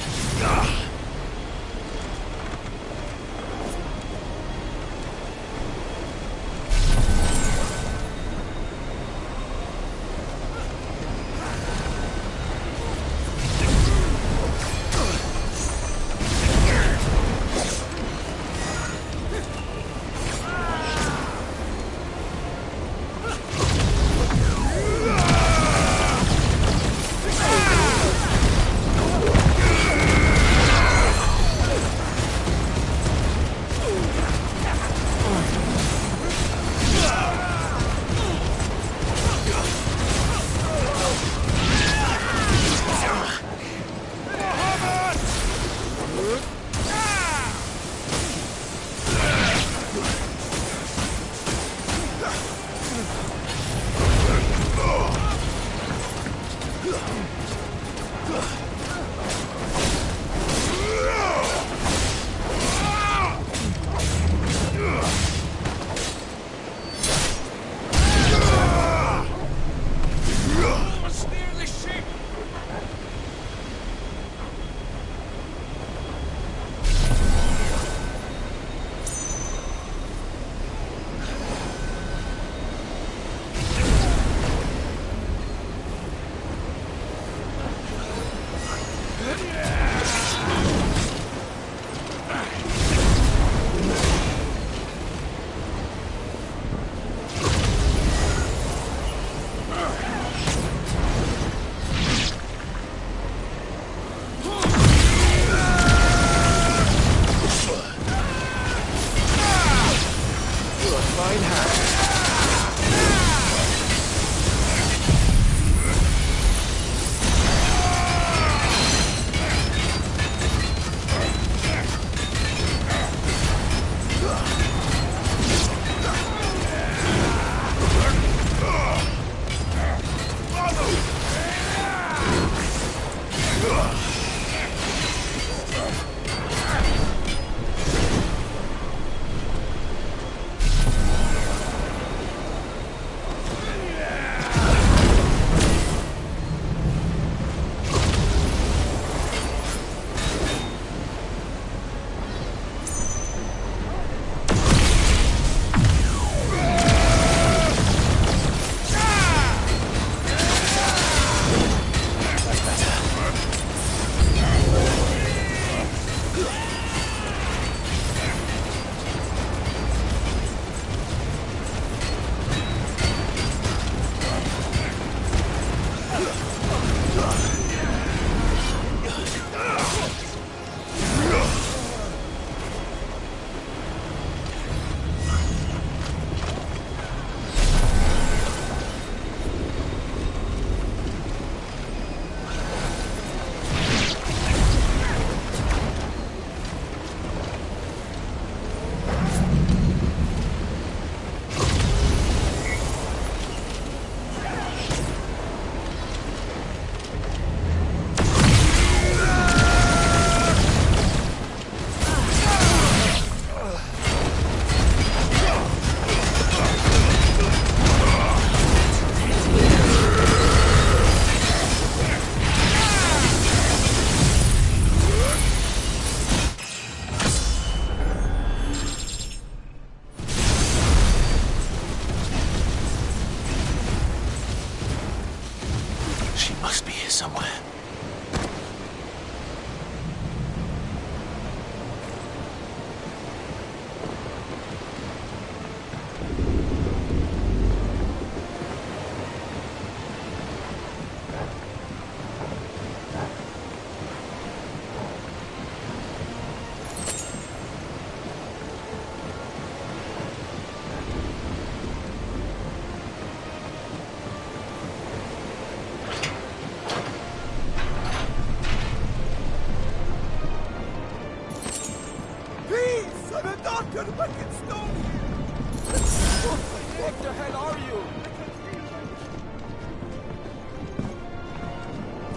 What the hell are you?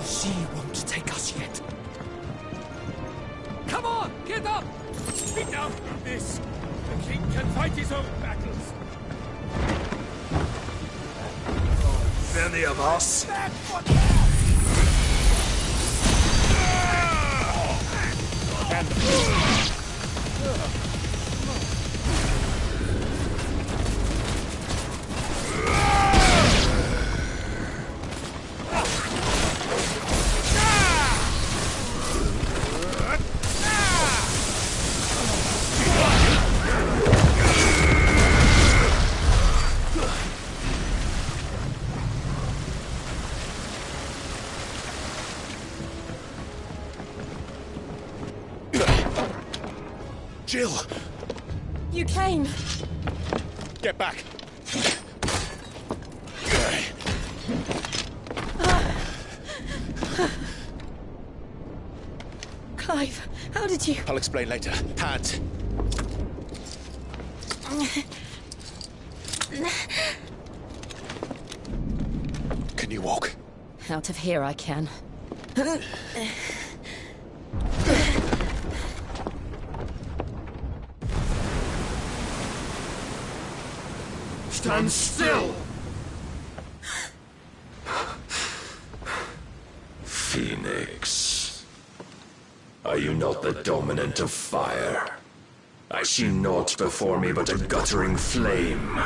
She won't take us yet. Come on, get up! Enough of this! The king can fight his own battles. Any of us? Jill! You came. Get back! Clive, how did you... I'll explain later. Hands. Can you walk? Out of here I can. Stand still! Phoenix. Are you not the dominant of fire? I see naught before me but a guttering flame.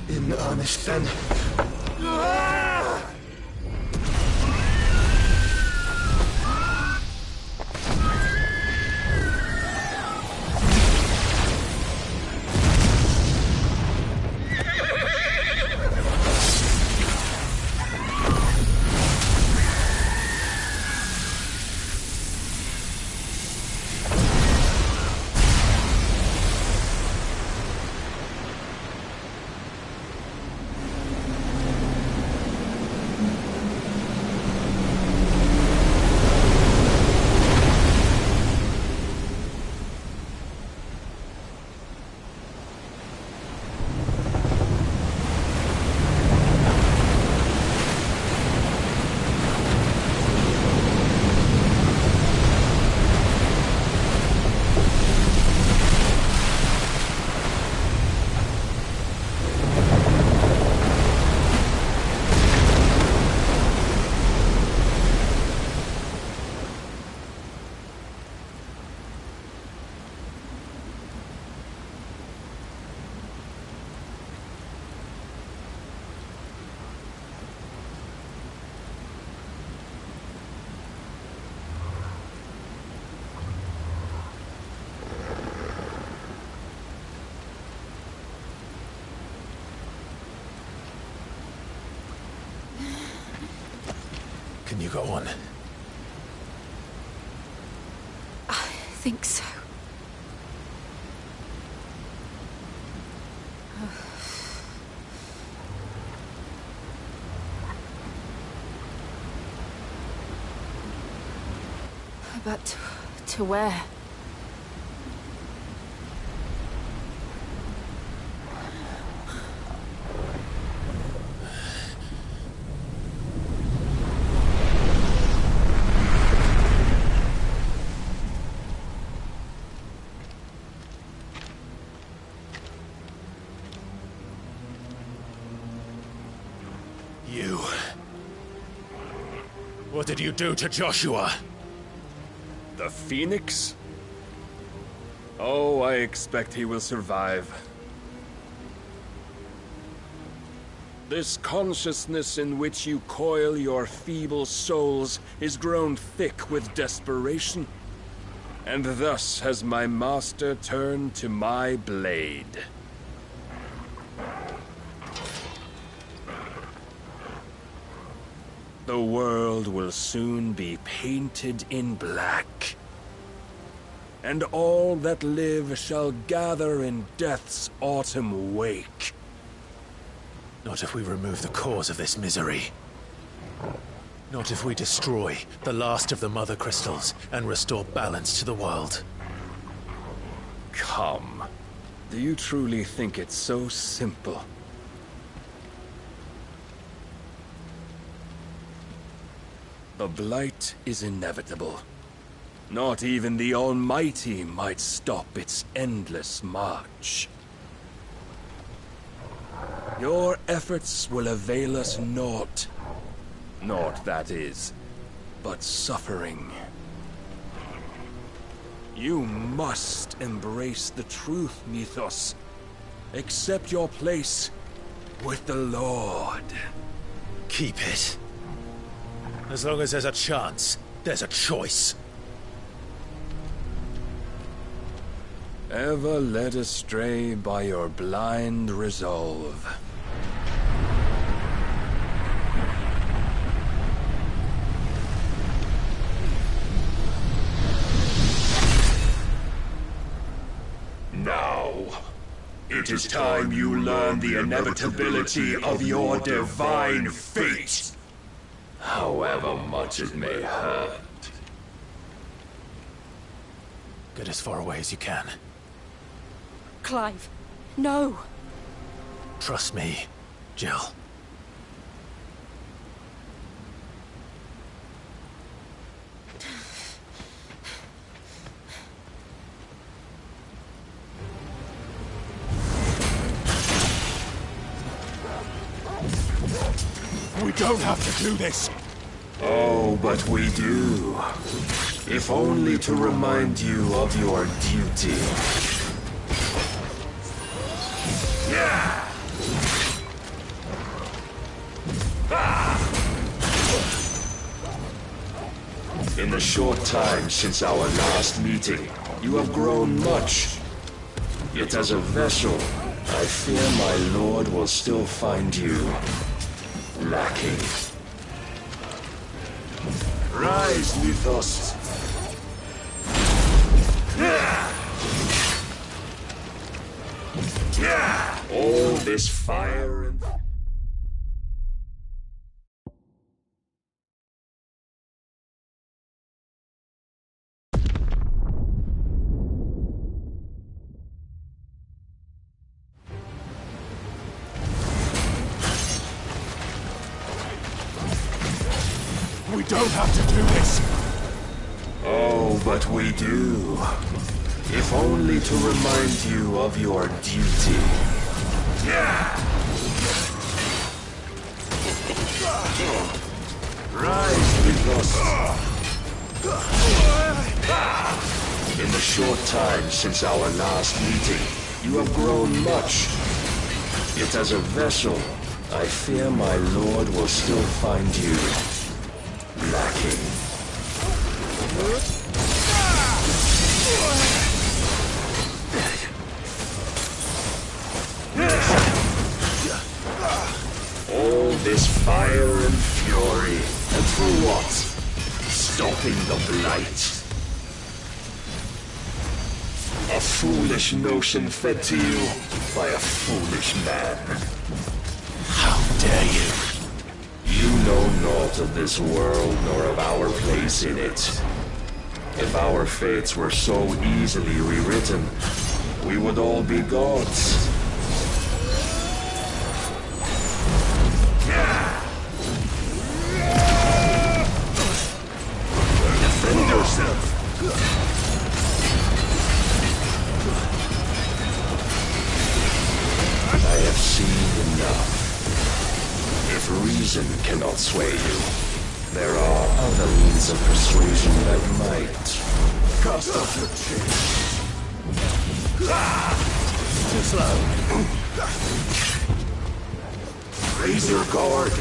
In earnest, then. Can you go on? I think so. But to where? You. What did you do to Joshua? The Phoenix? Oh, I expect he will survive. This consciousness in which you coil your feeble souls is grown thick with desperation. And thus has my master turned to my blade. The world will soon be painted in black, and all that live shall gather in death's autumn wake. Not if we remove the cause of this misery. Not if we destroy the last of the Mother Crystals and restore balance to the world. Come. Do you truly think it's so simple? The Blight is inevitable. Not even the Almighty might stop its endless march. Your efforts will avail us naught. Naught, that is, but suffering. You must embrace the truth, Mythos. Accept your place with the Lord. Keep it. As long as there's a chance, there's a choice. Ever led astray by your blind resolve. Now, it is time you learn the inevitability of your divine fate. However much it may hurt. Get as far away as you can. Clive, no. Trust me, Jill. We don't have to do this. Oh, but we do. If only to remind you of your duty. In the short time since our last meeting, you have grown much. Yet as a vessel, I fear my lord will still find you lacking. Rise, Mythos. All this fire and... We don't have to do this. Oh, but we do. If only to remind you of your duty. Rise, Mythos. In the short time since our last meeting, you have grown much. Yet as a vessel, I fear my lord will still find you lacking. All this fire and fury, and for what? Stopping the Blight. A foolish notion fed to you by a foolish man. How dare you? You know naught of this world nor of our place in it. If our fates were so easily rewritten, we would all be gods. Defend yourself! I have seen enough. If reason cannot sway you, there are other means of persuasion that might. Cast off your chain. Too slow. Raise your guard.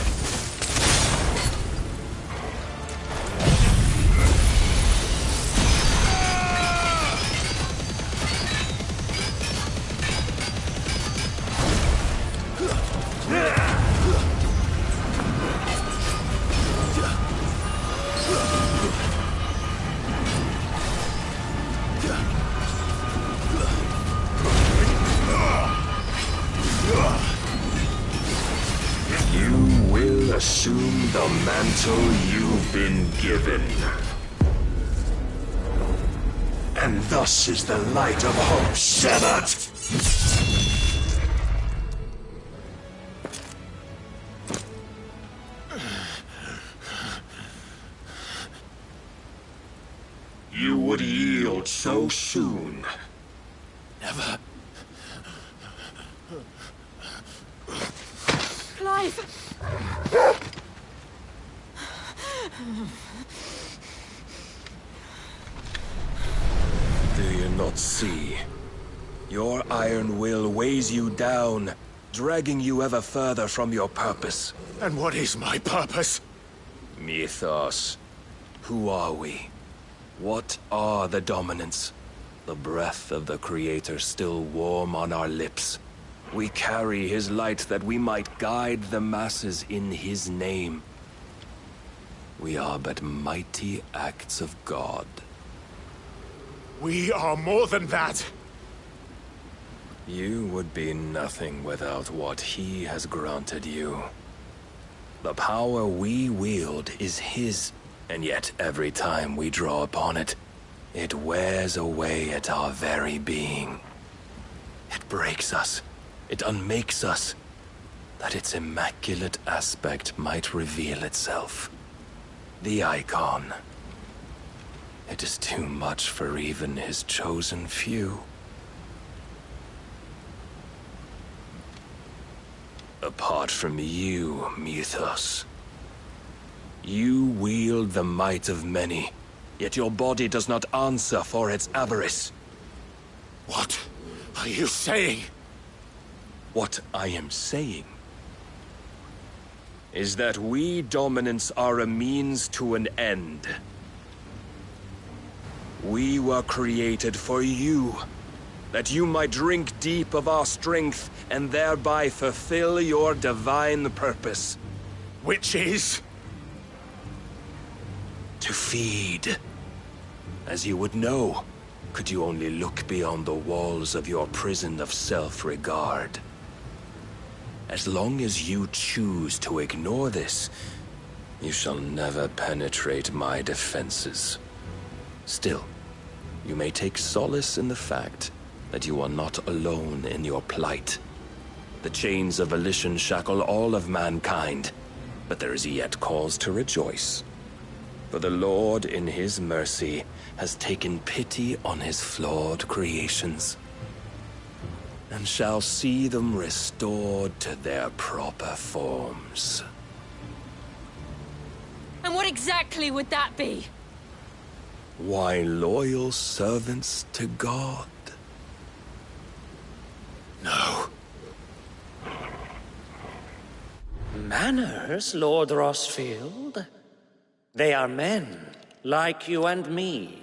assume the mantle you've been given. And thus is the light of hope severed. You would yield so soon. Never. Clive! Do you not see? Your iron will weighs you down, dragging you ever further from your purpose. And what is my purpose? Mythos. Who are we? What are the dominants? The breath of the Creator still warm on our lips. We carry his light that we might guide the masses in his name. We are but mighty acts of God. We are more than that. You would be nothing without what he has granted you. The power we wield is his, and yet every time we draw upon it, it wears away at our very being. It breaks us. It unmakes us, that its immaculate aspect might reveal itself. The icon. It is too much for even his chosen few. Apart from you, Mythos. You wield the might of many, yet your body does not answer for its avarice. What are you saying? What I am saying is that we dominants are a means to an end. We were created for you, that you might drink deep of our strength and thereby fulfill your divine purpose. Which is? To feed. As you would know, could you only look beyond the walls of your prison of self-regard. As long as you choose to ignore this, you shall never penetrate my defenses. Still, you may take solace in the fact that you are not alone in your plight. The chains of volition shackle all of mankind, but there is yet cause to rejoice. For the Lord, in his mercy, has taken pity on his flawed creations, and shall see them restored to their proper forms. And what exactly would that be? Why, loyal servants to God. No. Manners, Lord Rossfield? They are men, like you and me.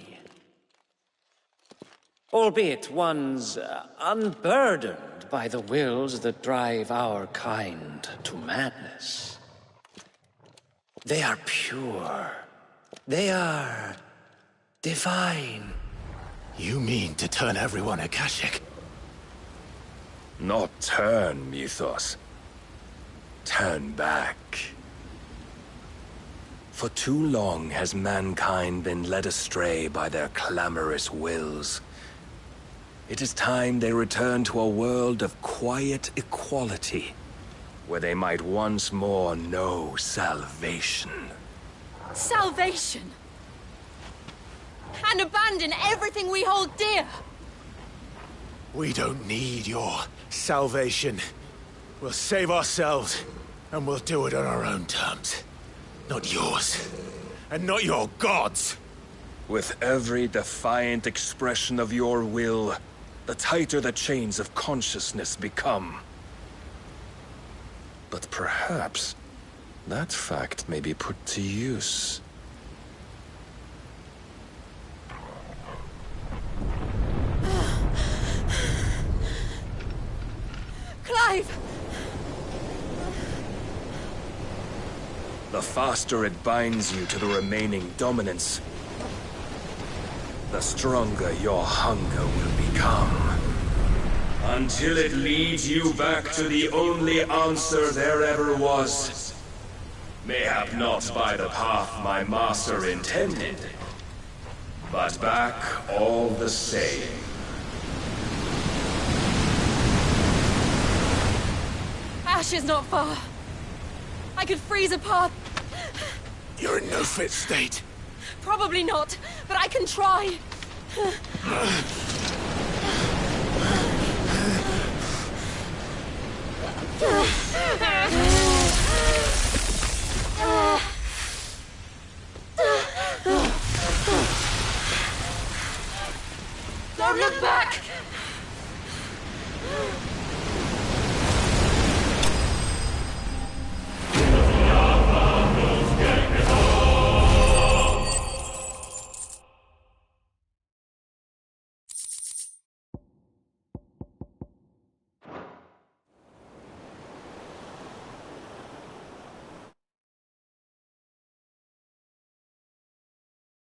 Albeit ones unburdened by the wills that drive our kind to madness. They are pure. They are divine. You mean to turn everyone Akashic? Not turn, Mythos. Turn back. For too long has mankind been led astray by their clamorous wills. It is time they return to a world of quiet equality, where they might once more know salvation. Salvation? And abandon everything we hold dear? We don't need your salvation. We'll save ourselves, and we'll do it on our own terms. Not yours, and not your gods. With every defiant expression of your will, the tighter the chains of consciousness become. But perhaps that fact may be put to use. Clive! The faster it binds you to the remaining dominance, the stronger your hunger will become. Until it leads you back to the only answer there ever was. Mayhap not by the path my master intended, but back all the same. Ash is not far. I could freeze a path. You're in no fit state. Probably not, but I can try.